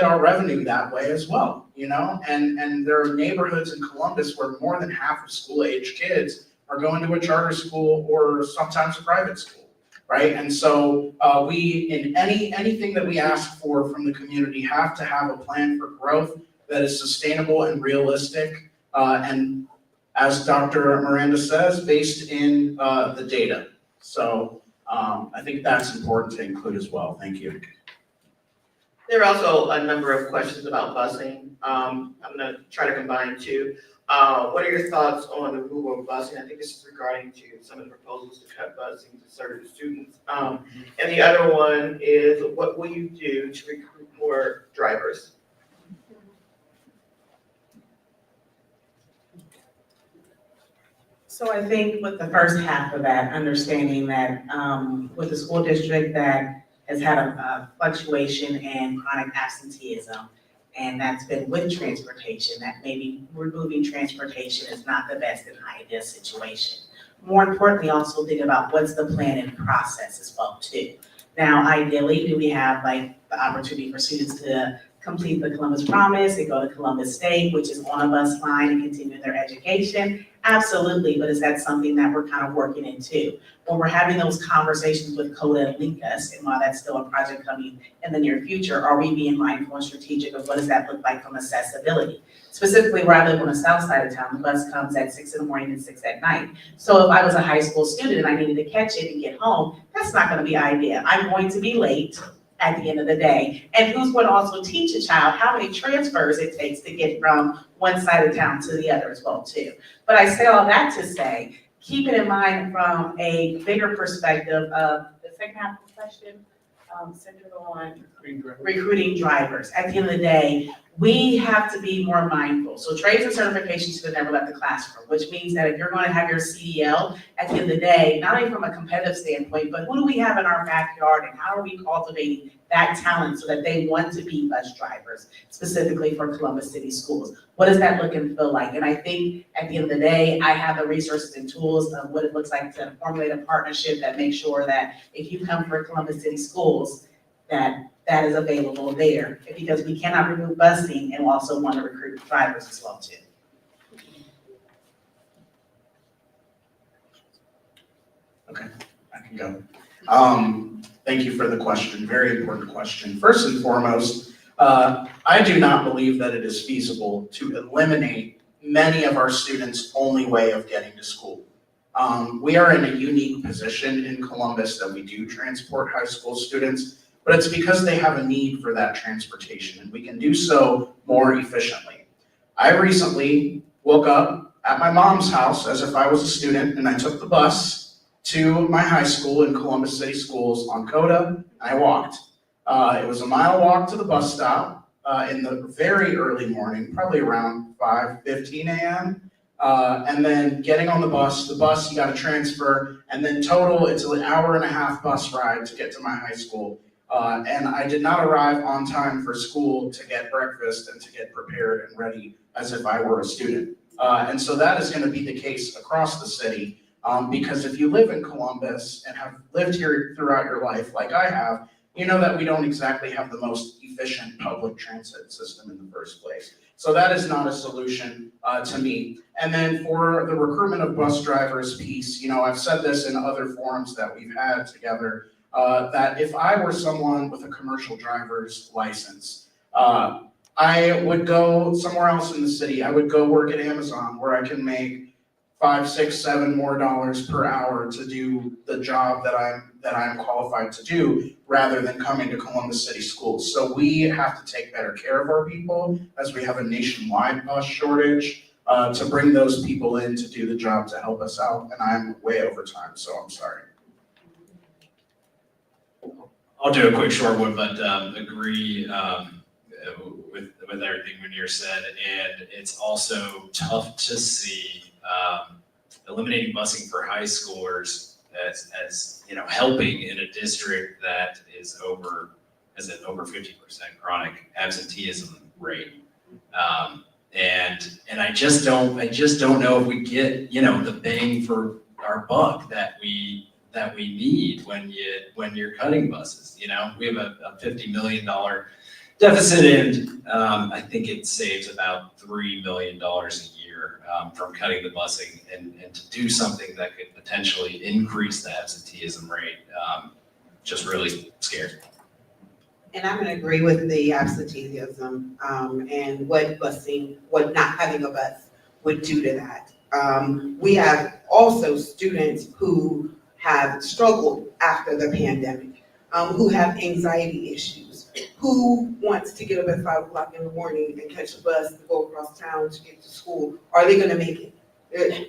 our revenue that way as well, and there are neighborhoods in Columbus where more than half of school-age kids are going to a charter school or sometimes a private school, right? And so we, in anything that we ask for from the community, have to have a plan for growth that is sustainable and realistic, and as Dr. Miranda says, based in the data. So I think that's important to include as well. Thank you. There are also a number of questions about busing. I'm gonna try to combine two. What are your thoughts on the removal of busing? I think this is regarding to some of the proposals to cut busing to certain students. And the other one is, what will you do to recruit more drivers? So I think with the first half of that, understanding that with the school district that has had a fluctuation in chronic absenteeism, and that's been with transportation, that maybe removing transportation is not the best and ideal situation. More importantly, also think about what's the plan and process as well too. Now, ideally, do we have like the opportunity for students to complete the Columbus Promise and go to Columbus State, which is on a bus line, and continue their education? Absolutely, but is that something that we're kind of working into? When we're having those conversations with CODA and LINCUS, and while that's still a project coming in the near future, are we being mindful and strategic of what does that look like from accessibility? Specifically where I live on the south side of town, the bus comes at 6 in the morning and 6 at night. So if I was a high school student and I needed to catch it and get home, that's not gonna be ideal. I'm going to be late at the end of the day. And who's going to also teach a child how many transfers it takes to get from one side of town to the other as well too. But I say all that to say, keep it in mind from a bigger perspective of the second half of the question, centered on recruiting drivers. At the end of the day, we have to be more mindful. So trades and certifications should never left the classroom, which means that if you're going to have your CDL, at the end of the day, not only from a competitive standpoint, but who do we have in our backyard and how are we cultivating that talent so that they want to be bus drivers, specifically for Columbus City Schools? What does that look and feel like? And I think at the end of the day, I have the resources and tools of what it looks like to formulate a partnership that makes sure that if you come for Columbus City Schools, that is available there, because we cannot remove busing and we also want to recruit drivers as well too. Okay, I can go. Thank you for the question, very important question. First and foremost, I do not believe that it is feasible to eliminate many of our students' only way of getting to school. We are in a unique position in Columbus that we do transport high school students, but it's because they have a need for that transportation, and we can do so more efficiently. I recently woke up at my mom's house as if I was a student, and I took the bus to my high school in Columbus City Schools on CODA, and I walked. It was a mile walk to the bus stop in the very early morning, probably around 5:15 a.m. And then getting on the bus, you got to transfer, and then total, it's an hour and a half bus ride to get to my high school. And I did not arrive on time for school to get breakfast and to get prepared and ready as if I were a student. And so that is going to be the case across the city, because if you live in Columbus and have lived here throughout your life like I have, you know that we don't exactly have the most efficient public transit system in the first place. So that is not a solution to me. And then for the recruitment of bus drivers piece, I've said this in other forums that we've had together, that if I were someone with a commercial driver's license, I would go somewhere else in the city. I would go work at Amazon where I can make $5, $6, $7 more per hour to do the job that I'm qualified to do, rather than coming to Columbus City Schools. So we have to take better care of our people, as we have a nationwide bus shortage, to bring those people in to do the job to help us out. And I'm way over time, so I'm sorry. I'll do a quick short one, but agree with everything Munir said. And it's also tough to see eliminating busing for high schoolers as helping in a district that has an over 50% chronic absenteeism rate. And I just don't know if we get the bang for our buck that we need when you're cutting buses. We have a $50 million deficit, and I think it saves about $3 million a year from cutting the busing, and to do something that could potentially increase the absenteeism rate just really scares me. And I'm gonna agree with the absenteeism, and what not having a bus would do to that. We have also students who have struggled after the pandemic, who have anxiety issues, who wants to get up at 5 o'clock in the morning and catch a bus to go across town to get to school. Are they gonna make it?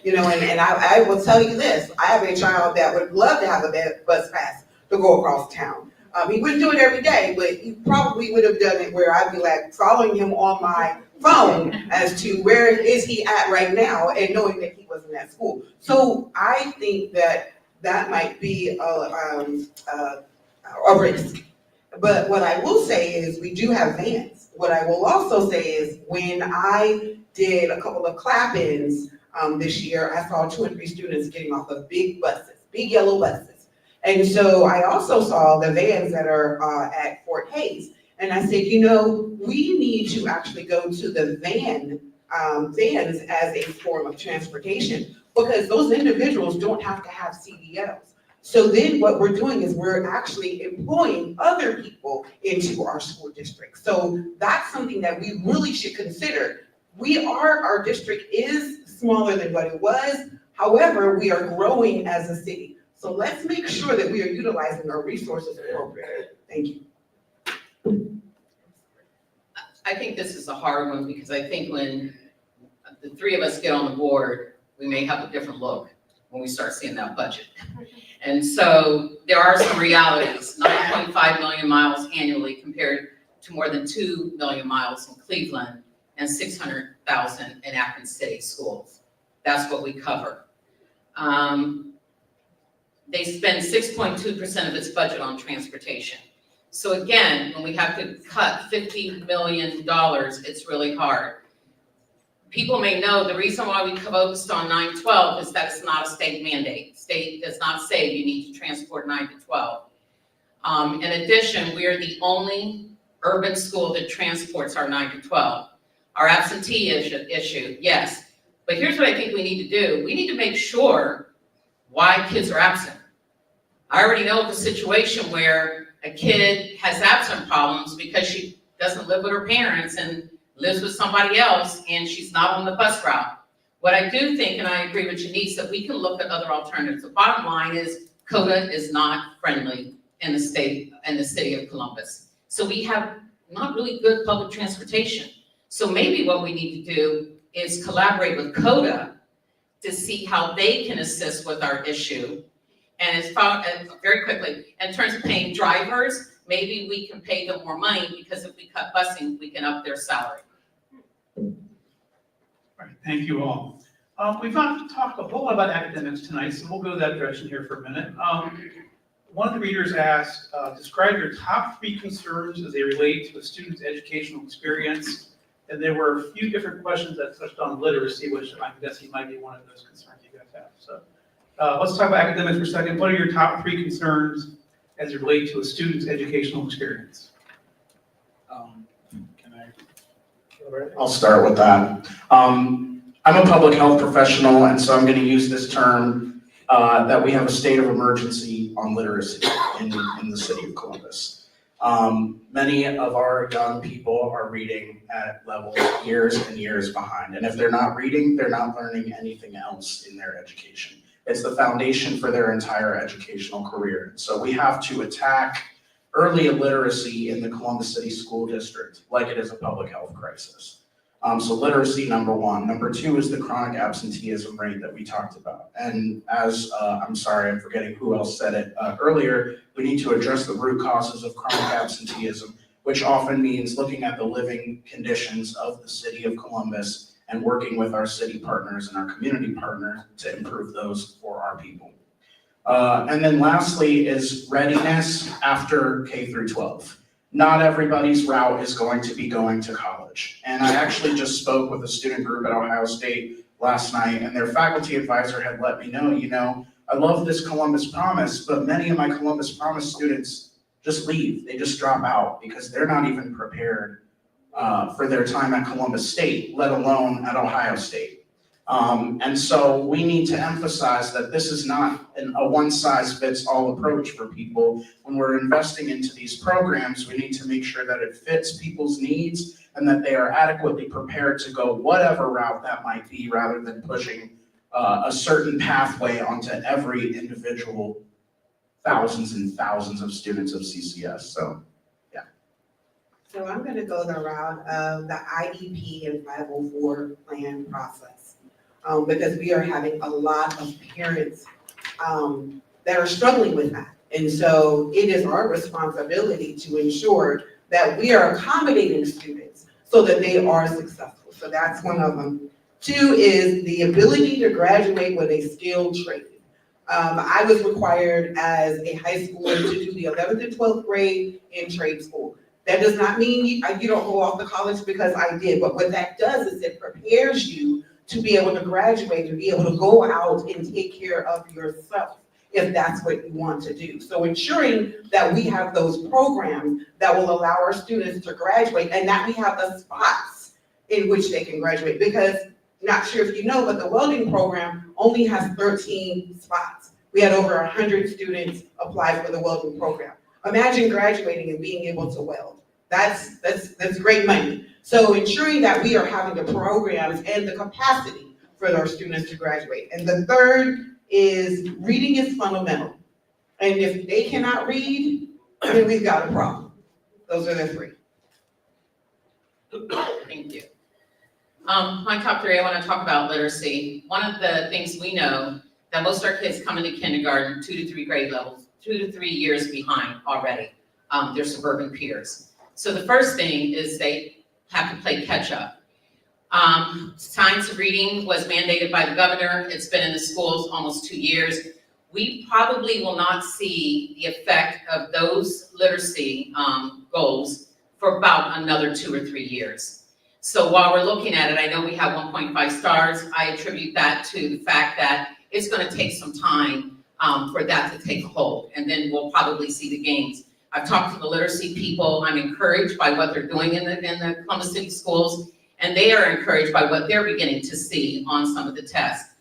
And I will tell you this, I have a child that would love to have a bus pass to go across town. He wouldn't do it every day, but he probably would have done it where I'd be like following him on my phone as to where is he at right now, and knowing that he wasn't at school. So I think that might be a risk. But what I will say is we do have vans. What I will also say is when I did a couple of clap-ins this year, I saw 2 and 3 students getting off of big buses, big yellow buses. And so I also saw the vans that are at Fort Hayes. And I said, we need to actually go to the vans as a form of transportation, because those individuals don't have to have CDLs. So then what we're doing is we're actually employing other people into our school district. So that's something that we really should consider. Our district is smaller than what it was. However, we are growing as a city. So let's make sure that we are utilizing our resources appropriately. Thank you. I think this is a hard one, because I think when the 3 of us get on the board, we may have a different look when we start seeing that budget. And so there are some realities. 9.5 million miles annually compared to more than 2 million miles in Cleveland and 600,000 in Athens City schools. That's what we cover. They spend 6.2% of its budget on transportation. So again, when we have to cut $50 million, it's really hard. People may know the reason why we focused on 9 to 12 is that it's not a state mandate. State does not say you need to transport 9 to 12. In addition, we are the only urban school that transports our 9 to 12. Our absentee issue, yes. But here's what I think we need to do. We need to make sure why kids are absent. I already know of a situation where a kid has absent problems because she doesn't live with her parents and lives with somebody else, and she's not on the bus route. What I do think, and I agree with Janice, that we can look at other alternatives. The bottom line is CODA is not friendly in the city of Columbus. So we have not really good public transportation. So maybe what we need to do is collaborate with CODA to see how they can assist with our issue. And very quickly, in terms of paying drivers, maybe we can pay them more money, because if we cut busing, we can up their salary. All right, thank you all. We've not talked a whole lot about academics tonight, so we'll go that direction here for a minute. One of the readers asked, describe your top 3 concerns as they relate to a student's educational experience. And there were a few different questions that touched on literacy, which I'm guessing might be one of those concerns you guys have. So let's talk about academics for a second. What are your top 3 concerns as it relates to a student's educational experience? I'll start with that. I'm a public health professional, and so I'm going to use this term that we have a state of emergency on literacy in the city of Columbus. Many of our young people are reading at levels years and years behind, and if they're not reading, they're not learning anything else in their education. It's the foundation for their entire educational career. So we have to attack early illiteracy in the Columbus City School District like it is a public health crisis. So literacy, number one. Number two is the chronic absenteeism rate that we talked about. And as, I'm sorry, I'm forgetting who else said it earlier, we need to address the root causes of chronic absenteeism, which often means looking at the living conditions of the city of Columbus and working with our city partners and our community partners to improve those for our people. And then lastly is readiness after K through 12. Not everybody's route is going to be going to college. And I actually just spoke with a student group at Ohio State last night, and their faculty advisor had let me know, I love this Columbus Promise, but many of my Columbus Promise students just leave. They just drop out because they're not even prepared for their time at Columbus State, let alone at Ohio State. And so we need to emphasize that this is not a one-size-fits-all approach for people. When we're investing into these programs, we need to make sure that it fits people's needs and that they are adequately prepared to go whatever route that might be, rather than pushing a certain pathway onto every individual thousands and thousands of students of CCS. So, yeah. So I'm gonna go the route of the IEP and 504 plan process. Because we are having a lot of parents that are struggling with that. And so it is our responsibility to ensure that we are accommodating students so that they are successful. So that's one of them. Two is the ability to graduate with a skilled trade. I was required as a high schooler to do the 11th and 12th grade in trade school. That does not mean you don't go off to college, because I did, but what that does is it prepares you to be able to graduate and be able to go out and take care of yourself if that's what you want to do. So ensuring that we have those programs that will allow our students to graduate, and that we have the spots in which they can graduate. Because, not sure if you know, but the welding program only has 13 spots. We had over 100 students apply for the welding program. Imagine graduating and being able to weld. That's great money. So ensuring that we are having the programs and the capacity for our students to graduate. And the third is reading is fundamental. And if they cannot read, then we've got a problem. Those are the three. Thank you. My top three, I want to talk about literacy. One of the things we know that most of our kids come into kindergarten 2 to 3 grade levels, 2 to 3 years behind already, their suburban peers. So the first thing is they have to play catch up. Science of reading was mandated by the governor. It's been in the schools almost 2 years. We probably will not see the effect of those literacy goals for about another 2 or 3 years. So while we're looking at it, I know we have 1.5 stars. I attribute that to the fact that it's going to take some time for that to take hold, and then we'll probably see the gains. I've talked to the literacy people. I'm encouraged by what they're doing in the Columbus City schools, and they are encouraged by what they're beginning to see on some of the tests.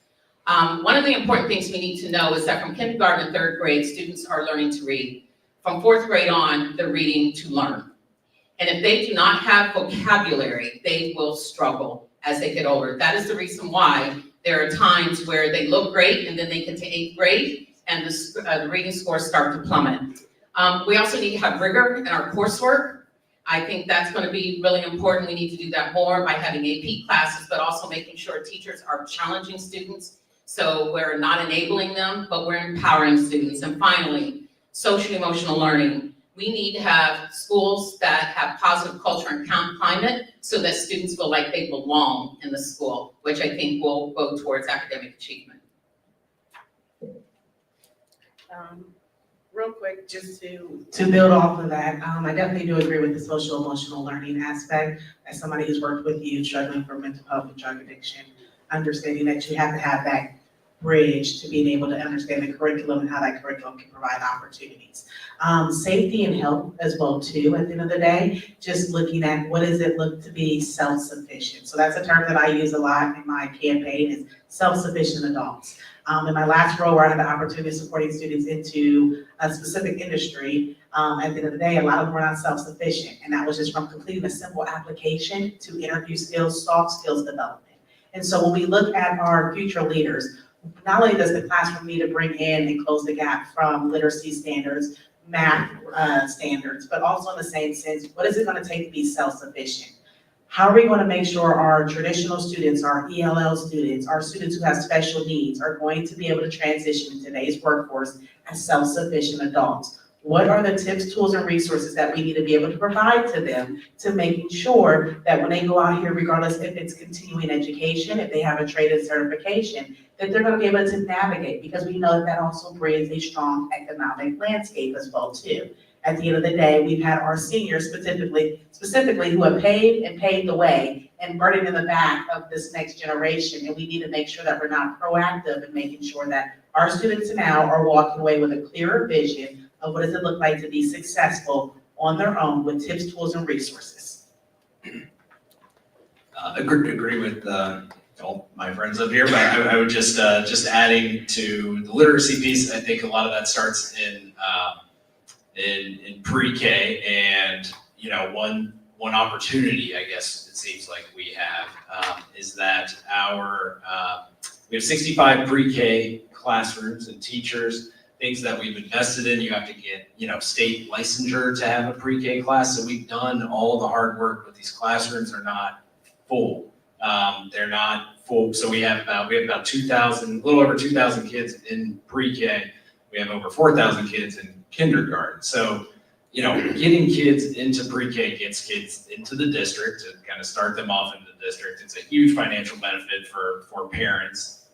One of the important things we need to know is that from kindergarten to 3rd grade, students are learning to read. From 4th grade on, they're reading to learn. And if they do not have vocabulary, they will struggle as they get older. That is the reason why there are times where they look great and then they get to 8th grade and the reading scores start to plummet. We also need to have rigor in our coursework. I think that's going to be really important. We need to do that more by having AP classes, but also making sure teachers are challenging students. So we're not enabling them, but we're empowering students. And finally, social emotional learning. We need to have schools that have positive culture and climate so that students feel like they belong in the school, which I think will go towards academic achievement. Real quick, just to build off of that, I definitely do agree with the social emotional learning aspect. As somebody who's worked with youth struggling for mental health and drug addiction, understanding that you have to have that bridge to being able to understand the curriculum and how that curriculum can provide opportunities. Safety and health as well too, at the end of the day, just looking at what does it look to be self-sufficient. So that's a term that I use a lot in my campaign, is self-sufficient adults. In my last role where I had the opportunity of supporting students into a specific industry, at the end of the day, a lot of them were not self-sufficient. And that was just from completing a simple application to interview skills, soft skills development. And so when we look at our future leaders, not only does the classroom need to bring in and close the gap from literacy standards, math standards, but also in the same sense, what is it going to take to be self-sufficient? How are we going to make sure our traditional students, our ELL students, our students who have special needs are going to be able to transition in today's workforce as self-sufficient adults? What are the tips, tools, and resources that we need to be able to provide to them to making sure that when they go out here, regardless if it's continuing education, if they have a trade and certification, that they're gonna be able to navigate, because we know that that also brings a strong economic landscape as well too. At the end of the day, we've had our seniors specifically who have paved the way and burning in the back of this next generation, and we need to make sure that we're not proactive in making sure that our students now are walking away with a clearer vision of what does it look like to be successful on their own with tips, tools, and resources. Agree with all my friends up here, but I would just adding to the literacy piece. I think a lot of that starts in pre-K, and one opportunity, I guess it seems like we have, is that we have 65 pre-K classrooms and teachers, things that we've invested in. You have to get, state licensure to have a pre-K class. So we've done all the hard work, but these classrooms are not full. They're not full. So we have about 2,000, a little over 2,000 kids in pre-K. We have over 4,000 kids in kindergarten. So, getting kids into pre-K gets kids into the district to kind of start them off in the district. It's a huge financial benefit for parents.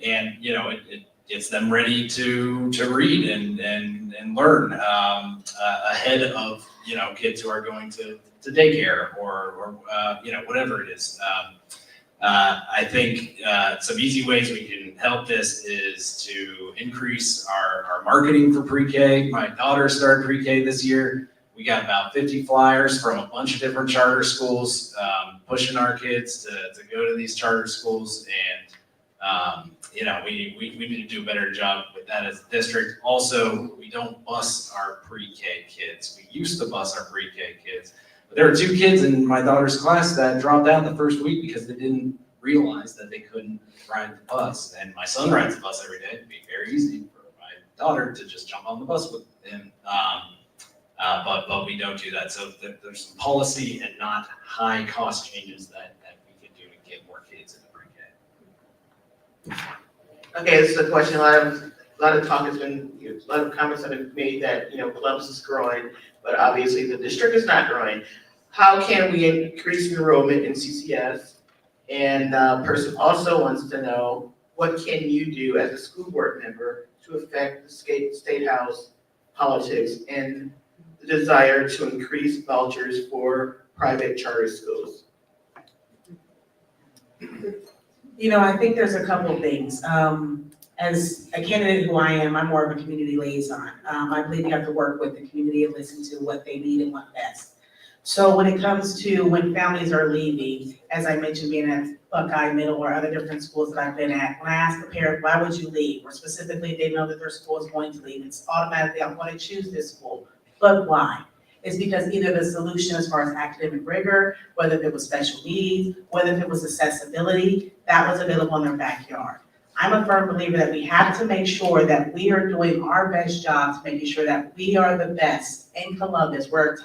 It gets them ready to read and learn ahead of kids who are going to daycare or whatever it is. I think some easy ways we can help this is to increase our marketing for pre-K. My daughter started pre-K this year. We got about 50 flyers from a bunch of different charter schools, pushing our kids to go to these charter schools, and we need to do a better job with that as a district. Also, we don't bus our pre-K kids. We used to bus our pre-K kids. But there were 2 kids in my daughter's class that dropped out the first week because they didn't realize that they couldn't ride the bus. And my son rides the bus every day. It'd be very easy for my daughter to just jump on the bus with him. But we don't do that. So there's some policy and not high cost changes that we can do to get more kids into pre-K. Okay, this is a question, a lot of talk has been, a lot of comments have been made that, Columbus is growing, but obviously the district is not growing. How can we increase enrollment in CCS? And person also wants to know, what can you do as a school board member to affect the state house politics and the desire to increase vouchers for private charter schools? I think there's a couple of things. As a candidate who I am, I'm more of a community liaison. I believe you have to work with the community and listen to what they need and want best. So when it comes to when families are leaving, as I mentioned, being at Buckeye Middle or other different schools that I've been at, when I ask a parent, why would you leave? Or specifically, if they know that their school is going to leave, it's automatically, I'm going to choose this school. But why? It's because either the solution as far as academic rigor, whether it was special needs, whether it was accessibility, that was available in their backyard. I'm a firm believer that we have to make sure that we are doing our best job to making sure that we are the best in Columbus. We're the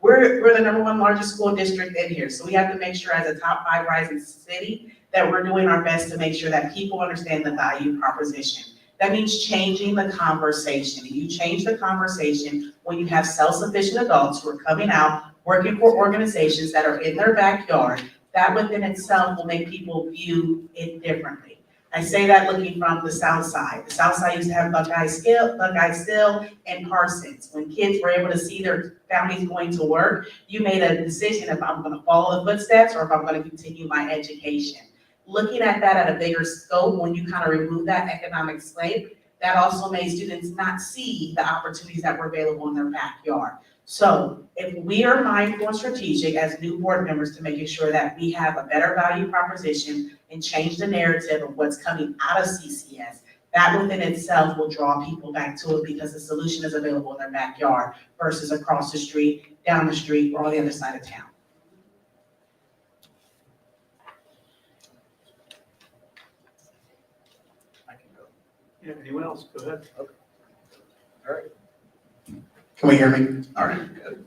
#1 largest school district in here. So we have to make sure as a top 5 rising city that we're doing our best to make sure that people understand the value proposition. That means changing the conversation. You change the conversation when you have self-sufficient adults who are coming out, working for organizations that are in their backyard. That within itself will make people view it differently. I say that looking from the South Side. The South Side used to have Buckeye Still, and Parsons. When kids were able to see their families going to work, you made a decision if I'm going to follow the footsteps or if I'm going to continue my education. Looking at that at a bigger scope, when you kind of remove that economic slate, that also made students not see the opportunities that were available in their backyard. So if we are mindful and strategic as new board members to making sure that we have a better value proposition and change the narrative of what's coming out of CCS, that within itself will draw people back to it because the solution is available in their backyard versus across the street, down the street, or on the other side of town. I can go. Yeah, anyone else? Go ahead. Can we hear me? All right, good.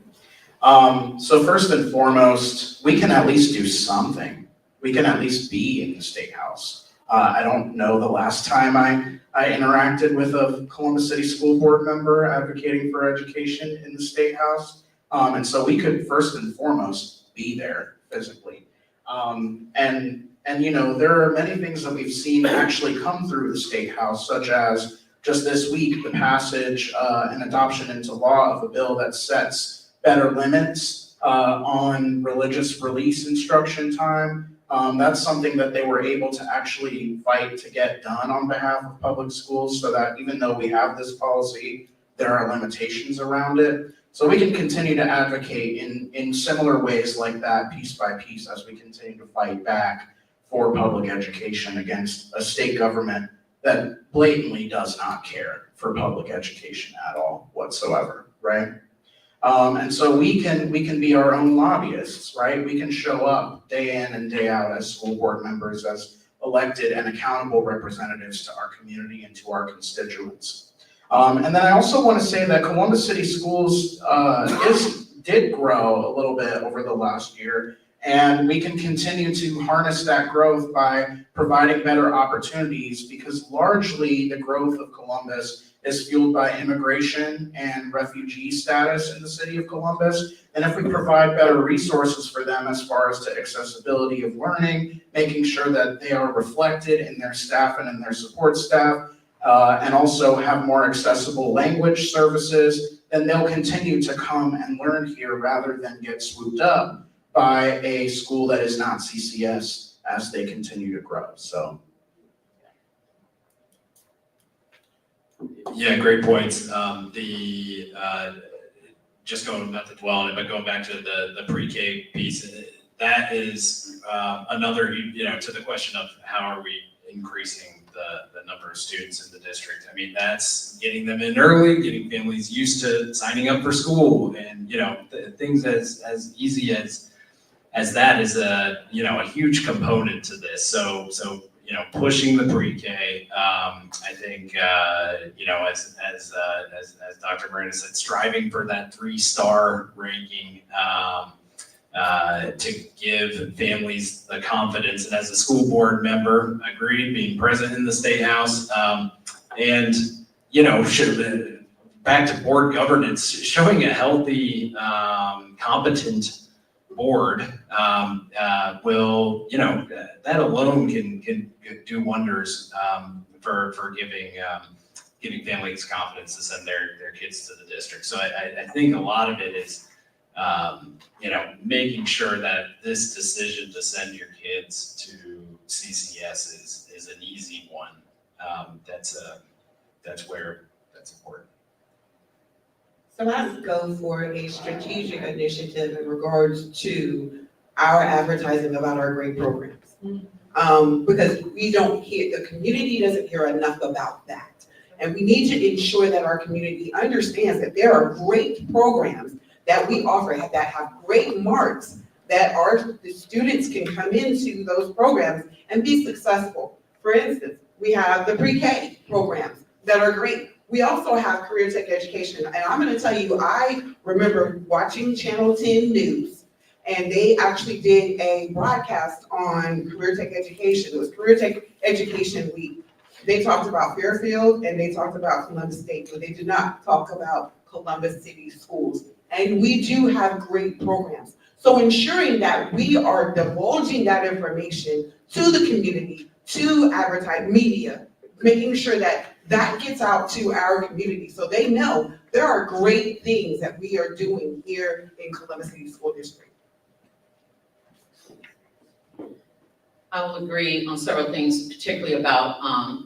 So first and foremost, we can at least do something. We can at least be in the State House. I don't know the last time I interacted with a Columbus City School Board member advocating for education in the State House. And so we could first and foremost be there physically. And you know, there are many things that we've seen actually come through the State House, such as just this week, the passage and adoption into law of a bill that sets better limits on religious release instruction time. That's something that they were able to actually fight to get done on behalf of public schools, so that even though we have this policy, there are limitations around it. So we can continue to advocate in similar ways like that, piece by piece, as we continue to fight back for public education against a state government that blatantly does not care for public education at all whatsoever, right? And so we can be our own lobbyists, right? We can show up day in and day out as school board members, as elected and accountable representatives to our community and to our constituents. And then I also want to say that Columbus City Schools did grow a little bit over the last year, and we can continue to harness that growth by providing better opportunities, because largely the growth of Columbus is fueled by immigration and refugee status in the city of Columbus. And if we provide better resources for them as far as to accessibility of learning, making sure that they are reflected in their staff and in their support staff, and also have more accessible language services, then they'll continue to come and learn here rather than get swooped up by a school that is not CCS as they continue to grow. So. Yeah, great points. Just going, not to dwell on it, but going back to the pre-K piece, that is another, you know, to the question of how are we increasing the number of students in the district. I mean, that's getting them in early, getting families used to signing up for school, and, you know, things as easy as that is a huge component to this. So you know, pushing the pre-K, I think as Dr. Miranda said, striving for that 3-star ranking to give families the confidence, and as a school board member, agreed, being present in the State House, and you know, back to board governance, showing a healthy, competent board will, you know, that alone can do wonders for giving families confidence to send their kids to the district. So I think a lot of it is, you know, making sure that this decision to send your kids to CCS is an easy one. That's where that's important. So I would go for a strategic initiative in regards to our advertising about our great programs. Because we don't hear, the community doesn't hear enough about that. And we need to ensure that our community understands that there are great programs that we offer that have great marks, that the students can come into those programs and be successful. For instance, we have the pre-K programs that are great. We also have career tech education, and I'm going to tell you, I remember watching Channel 10 News, and they actually did a broadcast on career tech education. It was Career Tech Education Week. They talked about Fairfield and they talked about Columbus State, but they did not talk about Columbus City Schools. And we do have great programs. So ensuring that we are divulging that information to the community, to advertise media, making sure that that gets out to our community so they know there are great things that we are doing here in Columbus City School District. I will agree on several things, particularly about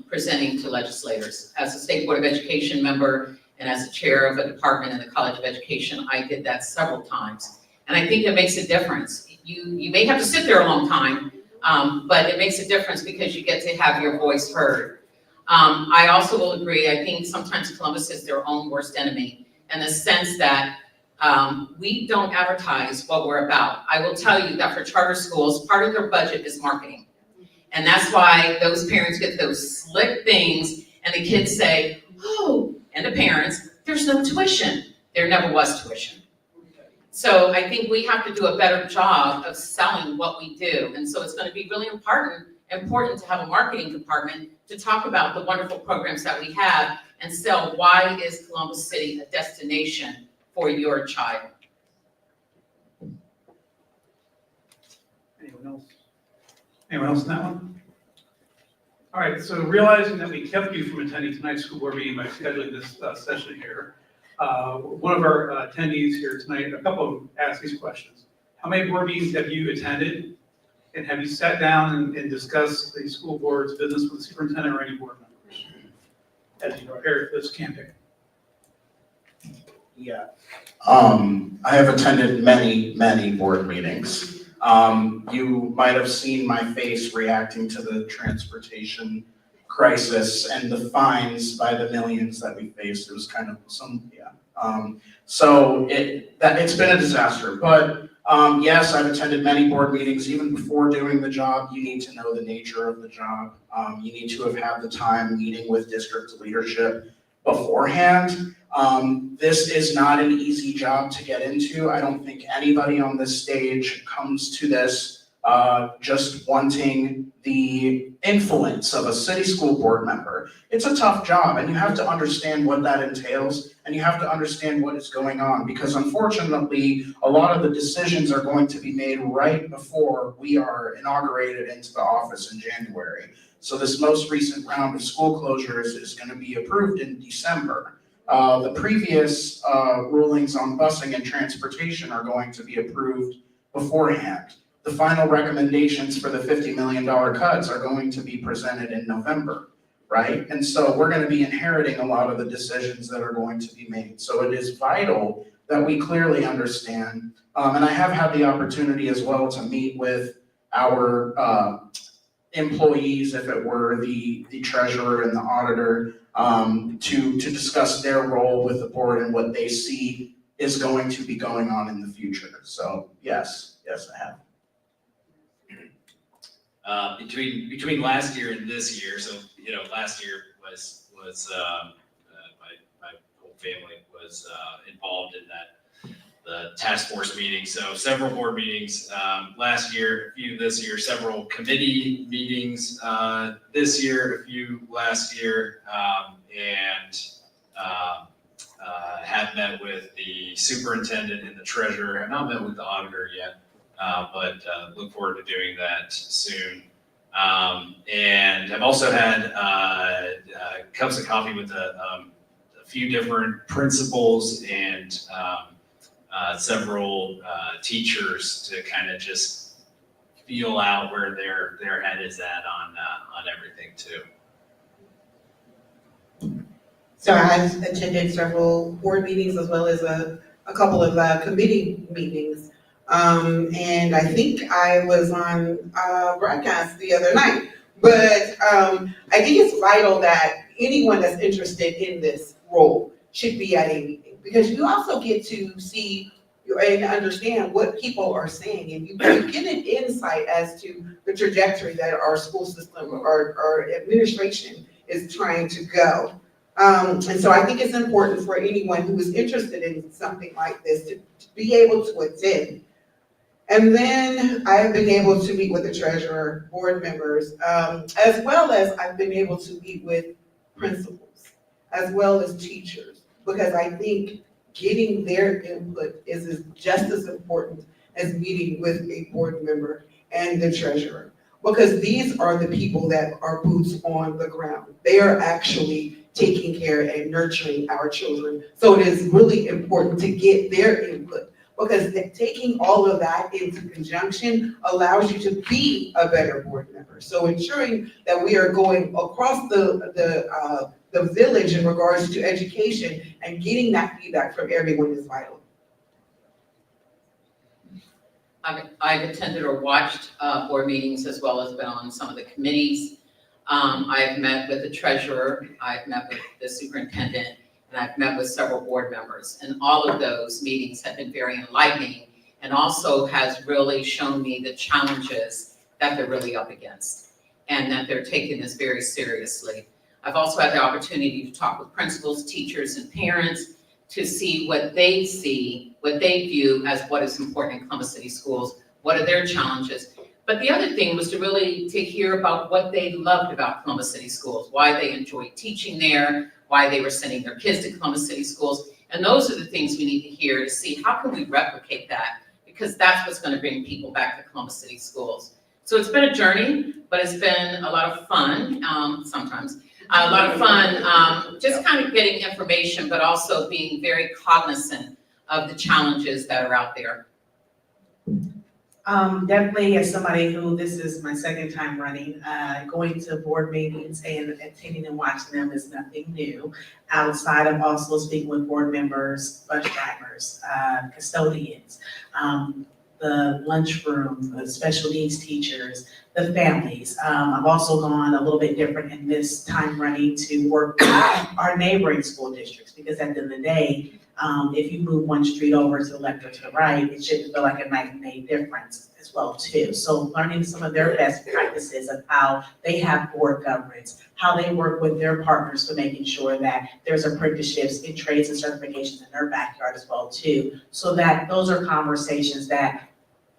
presenting to legislators. As a State Board of Education member and as a chair of a department in the College of Education, I did that several times. And I think it makes a difference. You may have to sit there a long time, but it makes a difference because you get to have your voice heard. I also will agree, I think sometimes Columbus is their own worst enemy in the sense that we don't advertise what we're about. I will tell you that for charter schools, part of their budget is marketing. And that's why those parents get those slick things and the kids say, oh, and the parents, there's no tuition. There never was tuition. So I think we have to do a better job of selling what we do. And so it's going to be really important to have a marketing department to talk about the wonderful programs that we have and sell why is Columbus City a destination for your child. Anyone else? Anyone else in that one? All right, so realizing that we kept you from attending tonight's school board meeting by scheduling this session here, one of our attendees here tonight, a couple of them asked these questions. How many board meetings have you attended? And have you sat down and discussed the school board's business with the superintendent or any board members as you prepare for this campaign? Yeah. I have attended many board meetings. You might have seen my face reacting to the transportation crisis and the fines by the millions that we faced. It was kind of so it's been a disaster. But yes, I've attended many board meetings. Even before doing the job, you need to know the nature of the job. You need to have had the time meeting with district leadership beforehand. This is not an easy job to get into. I don't think anybody on this stage comes to this just wanting the influence of a city school board member. It's a tough job, and you have to understand what that entails, and you have to understand what is going on, because unfortunately, a lot of the decisions are going to be made right before we are inaugurated into the office in January. So this most recent round of school closures is going to be approved in December. The previous rulings on busing and transportation are going to be approved beforehand. The final recommendations for the $50 million cuts are going to be presented in November, right? And so we're going to be inheriting a lot of the decisions that are going to be made. So it is vital that we clearly understand. And I have had the opportunity as well to meet with our employees, if it were the treasurer and the auditor, to discuss their role with the board and what they see is going to be going on in the future. So yes, I have. Between last year and this year, so last year was my whole family was involved in the task force meeting. So several board meetings last year, a few this year, several committee meetings this year, a few last year, and have met with the superintendent and the treasurer. I've not met with the auditor yet, but look forward to doing that soon. And I've also had cups of coffee with a few different principals and several teachers to kind of just feel out where their head is at on everything too. So I've attended several board meetings as well as a couple of committee meetings. And I think I was on broadcast the other night. But I think it's vital that anyone that's interested in this role should be at a meeting, because you also get to see and understand what people are saying, and you get an insight as to the trajectory that our school system or our administration is trying to go. And so I think it's important for anyone who is interested in something like this to be able to attend. And then I've been able to meet with the treasurer, board members, as well as I've been able to meet with principals, as well as teachers, because I think getting their input is just as important as meeting with a board member and the treasurer, because these are the people that are boots on the ground. They are actually taking care and nurturing our children. So it is really important to get their input, because taking all of that into conjunction allows you to be a better board member. So ensuring that we are going across the village in regards to education and getting that feedback from everyone is vital. I've attended or watched board meetings as well as been on some of the committees. I have met with the treasurer, I've met with the superintendent, and I've met with several board members. And all of those meetings have been very enlightening, and also has really shown me the challenges that they're really up against and that they're taking this very seriously. I've also had the opportunity to talk with principals, teachers, and parents to see, what they view as what is important in Columbus City Schools, what are their challenges. But the other thing was to hear about what they loved about Columbus City Schools, why they enjoyed teaching there, why they were sending their kids to Columbus City Schools. And those are the things we need to hear to see how can we replicate that, because that's what's going to bring people back to Columbus City Schools. So it's been a journey, but it's been a lot of fun, sometimes. A lot of fun, just kind of getting information, but also being very cognizant of the challenges that are out there. Definitely as somebody who, this is my second time running, going to board meetings and attending and watching them is nothing new. Outside of also speaking with board members, bus drivers, custodians, the lunchroom, the special needs teachers, the families. I've also gone a little bit different in this time running to work with our neighboring school districts, because at the end of the day, if you move one street over to the left or to the right, it shouldn't feel like a night and day difference as well too. So learning some of their best practices of how they have board governance, how they work with their partners for making sure that there's apprenticeships in trades and certifications in their backyard as well too. So that those are conversations that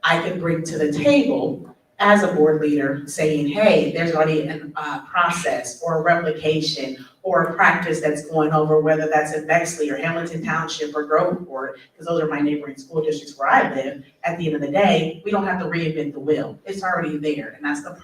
I can bring to the table as a board leader, saying, hey, there's already a process or a replication or a practice that's going over, whether that's in Bexley or Hamilton Township or Groveport, because those are my neighboring school districts where I live. At the end of the day, we don't have to reinvent the wheel. It's already there. And that's the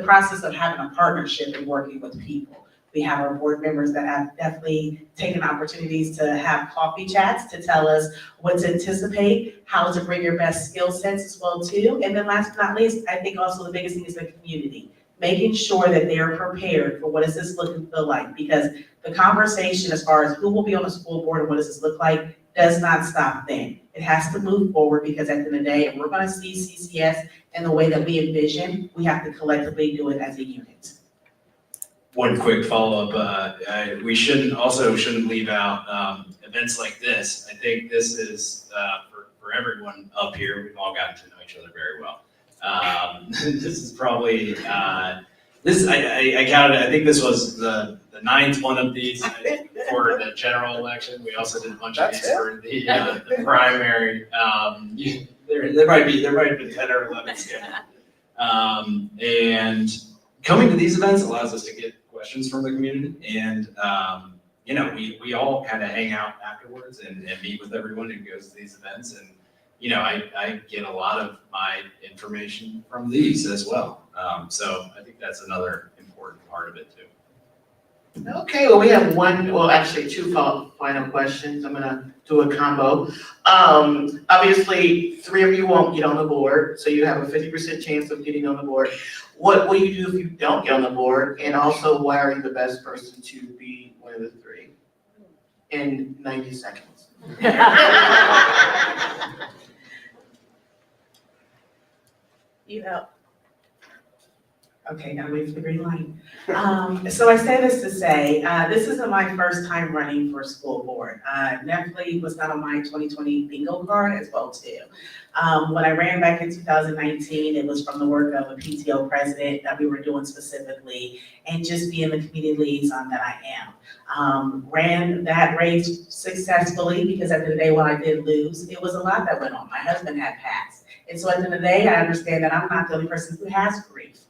process of having a partnership and working with people. We have our board members that have definitely taken opportunities to have coffee chats to tell us what to anticipate, how to bring your best skill sets as well too. And then last but not least, I think also the biggest thing is the community. Making sure that they're prepared for what does this look and feel like, because the conversation as far as who will be on the school board and what does this look like does not stop then. It has to move forward, because at the end of the day, if we're gonna see CCS in the way that we envision, we have to collectively do it as a unit. One quick follow-up, we shouldn't leave out events like this. I think this is, for everyone up here, we've all gotten to know each other very well. This is probably, I counted, I think this was the 9th one of these for the general election. We also did a bunch of these for the primary. There might be 10 or 11 scheduled. And coming to these events allows us to get questions from the community, and we all kind of hang out afterwards and meet with everyone who goes to these events, and I get a lot of my information from these as well. So I think that's another important part of it too. Okay, well, we have actually two final questions. I'm gonna do a combo. Obviously, 3 of you won't get on the board, so you have a 50% chance of getting on the board. What will you do if you don't get on the board? And also, why are you the best person to be one of the 3? In 90 seconds. You help. Okay, now wait for the green light. So I say this to say, this isn't my first time running for school board. Netflix was not on my 2020 bingo card as well too. When I ran back in 2019, it was from the work of a PTO president that we were doing specifically, and just being the community liaison that I am. Ran that race successfully, because at the end of the day, when I did lose, it was a lot that went on. My husband had passed. And so at the end of the day, I understand that I'm not the only person who has grief.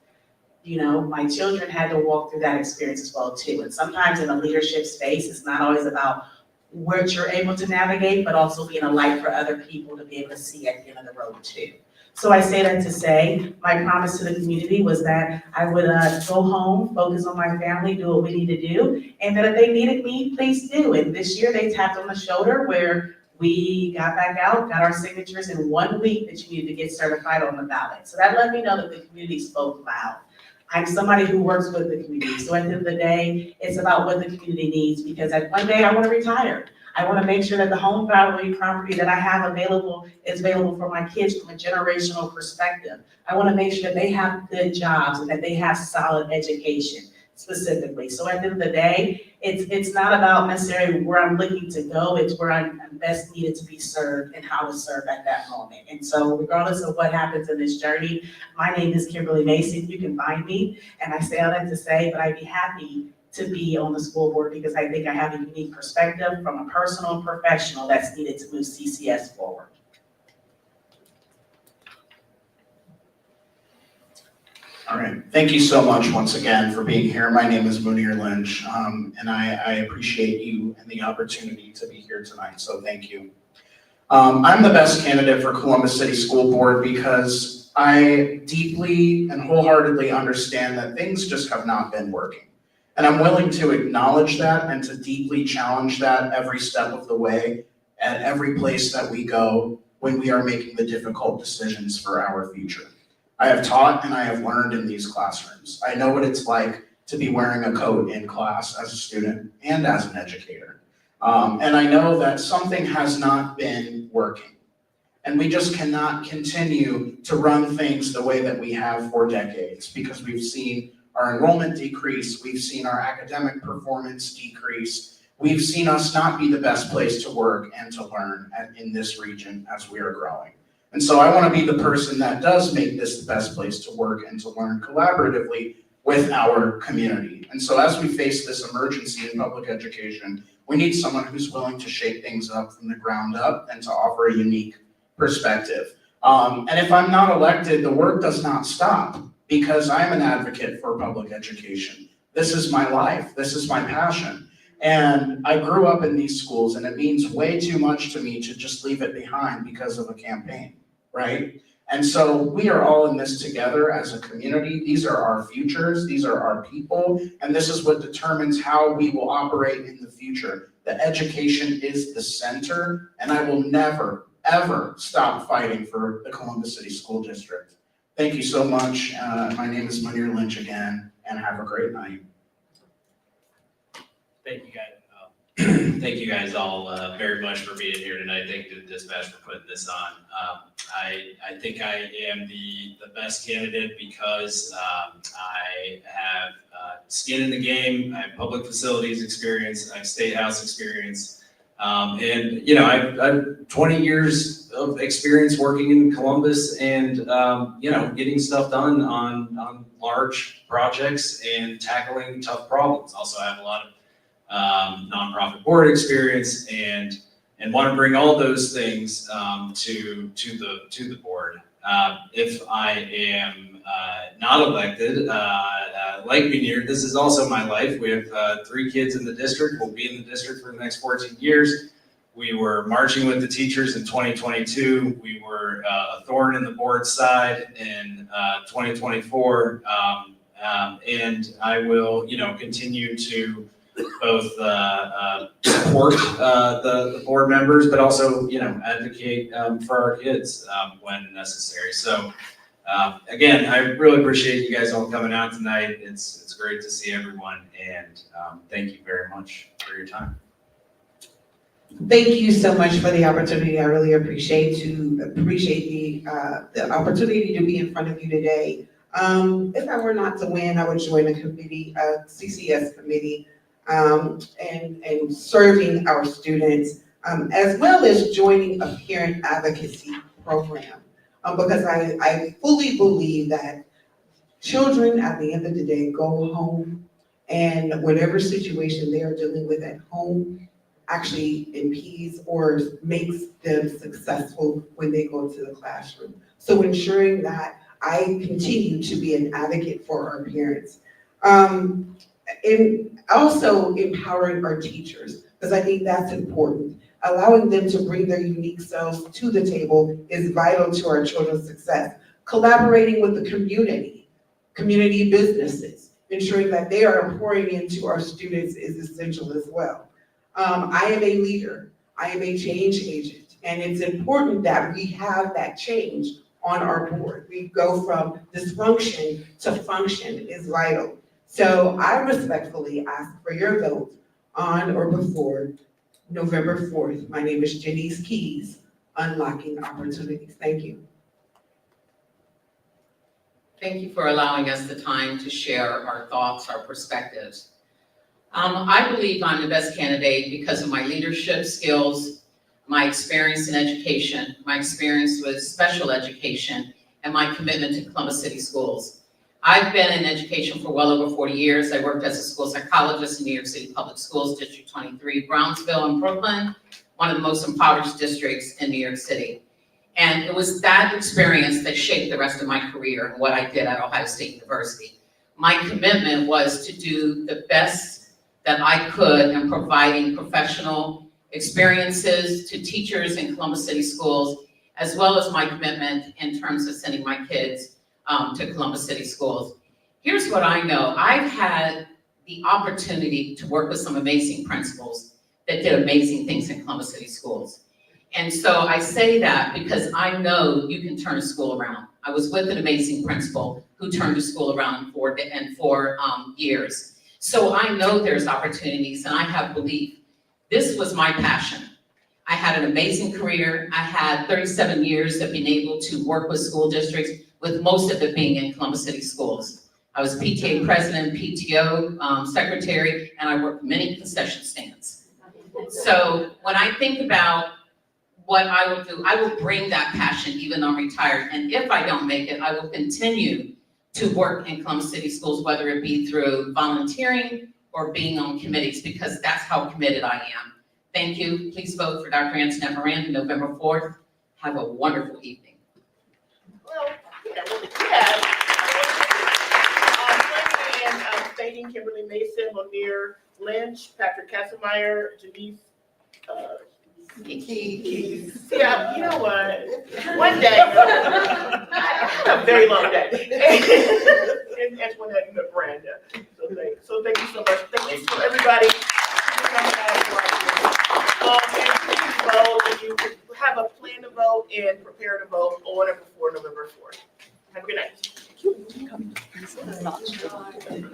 My children had to walk through that experience as well too. And sometimes in a leadership space, it's not always about what you're able to navigate, but also being a light for other people to be able to see at the end of the road too. So I say that to say, my promise to the community was that I would go home, focus on my family, do what we need to do, and that if they needed me, please do. And this year they tapped on the shoulder where we got back out, got our signatures in 1 week that you need to get certified on the ballot. So that let me know that the community spoke loud. I'm somebody who works with the community. So at the end of the day, it's about what the community needs, because one day I want to retire. I want to make sure that the home value property that I have available is available for my kids from a generational perspective. I want to make sure that they have good jobs and that they have solid education specifically. So at the end of the day, it's not about necessarily where I'm looking to go, it's where I'm best needed to be served and how to serve at that moment. And so regardless of what happens in this journey, my name is Kimberly Mason. You can find me, and I say all that to say, but I'd be happy to be on the school board because I think I have a unique perspective from a personal and professional that's needed to move CCS forward. All right, thank you so much once again for being here. My name is Munir Lynch, and I appreciate you and the opportunity to be here tonight, so thank you. I'm the best candidate for Columbus City School Board because I deeply and wholeheartedly understand that things just have not been working. And I'm willing to acknowledge that and to deeply challenge that every step of the way at every place that we go when we are making the difficult decisions for our future. I have taught and I have learned in these classrooms. I know what it's like to be wearing a coat in class as a student and as an educator. And I know that something has not been working. And we just cannot continue to run things the way that we have for decades because we've seen our enrollment decrease, we've seen our academic performance decrease, we've seen us not be the best place to work and to learn in this region as we are growing. And so I want to be the person that does make this the best place to work and to learn collaboratively with our community. And so as we face this emergency in public education, we need someone who's willing to shake things up from the ground up and to offer a unique perspective. And if I'm not elected, the work does not stop because I'm an advocate for public education. This is my life. This is my passion. And I grew up in these schools, and it means way too much to me to just leave it behind because of a campaign, right? And so we are all in this together as a community. These are our futures, these are our people, and this is what determines how we will operate in the future. The education is the center, and I will never, ever stop fighting for the Columbus City School District. Thank you so much. My name is Munir Lynch again, and have a great night. Thank you guys. Thank you guys all very much for being here tonight. Thank you to the dispatch for putting this on. I think I am the best candidate because I have skin in the game. I have public facilities experience. I have state house experience. And you know, I've 20 years of experience working in Columbus and you know, getting stuff done on large projects and tackling tough problems. Also, I have a lot of nonprofit board experience and want to bring all those things to the board. If I am not elected, like Munir, this is also my life. We have 3 kids in the district. We'll be in the district for the next 14 years. We were marching with the teachers in 2022. We were a thorn in the board side in 2024. And I will, you know, continue to both support the board members, but also, you know, advocate for our kids when necessary. So again, I really appreciate you guys all coming out tonight. It's great to see everyone, and thank you very much for your time. Thank you so much for the opportunity. I really appreciate the opportunity to be in front of you today. If I were not to win, I would join a committee, a CCS committee, and serving our students, as well as joining a parent advocacy program. Because I fully believe that children at the end of the day go home, and whatever situation they are dealing with at home actually impedes or makes them successful when they go to the classroom. So ensuring that I continue to be an advocate for our parents. And also empowering our teachers, because I think that's important. Allowing them to bring their unique selves to the table is vital to our children's success. Collaborating with the community businesses, ensuring that they are pouring into our students is essential as well. I am a leader, I am a change agent, and it's important that we have that change on our board. We go from dysfunction to function is vital. So I respectfully ask for your vote on or before November 4th. My name is Janice Keys, Unlocking Opportunities. Thank you. Thank you for allowing us the time to share our thoughts, our perspectives. I believe I'm the best candidate because of my leadership skills, my experience in education, my experience with special education, and my commitment to Columbus City Schools. I've been in education for well over 40 years. I worked as a school psychologist in New York City Public Schools, District 23, Brownsville, and Brooklyn, one of the most impoverished districts in New York City. And it was that experience that shaped the rest of my career and what I did at Ohio State University. My commitment was to do the best that I could in providing professional experiences to teachers in Columbus City schools, as well as my commitment in terms of sending my kids to Columbus City schools. Here's what I know. I've had the opportunity to work with some amazing principals that did amazing things in Columbus City schools. And so I say that because I know you can turn a school around. I was with an amazing principal who turned a school around for years. So I know there's opportunities and I have belief. This was my passion. I had an amazing career. I had 37 years of being able to work with school districts, with most of it being in Columbus City schools. I was PTA president, PTO secretary, and I worked many concession stands. So when I think about what I will do, I will bring that passion even though I'm retired. And if I don't make it, I will continue to work in Columbus City schools, whether it be through volunteering or being on committees, because that's how committed I am. Thank you. Please vote for Dr. Antoinette Miranda November 4th. Have a wonderful evening. Well, stating Kimberly Mason, Lanier Lynch, Patrick Kassemeyer, Janice, Keys. Yeah, you know what? One day, I had a very long day. And Antoinette and Miranda. So thank you so much. Thank you for everybody. And please vote, and you have a plan to vote and prepare to vote on or before November 4th. Have a good night. This is not true.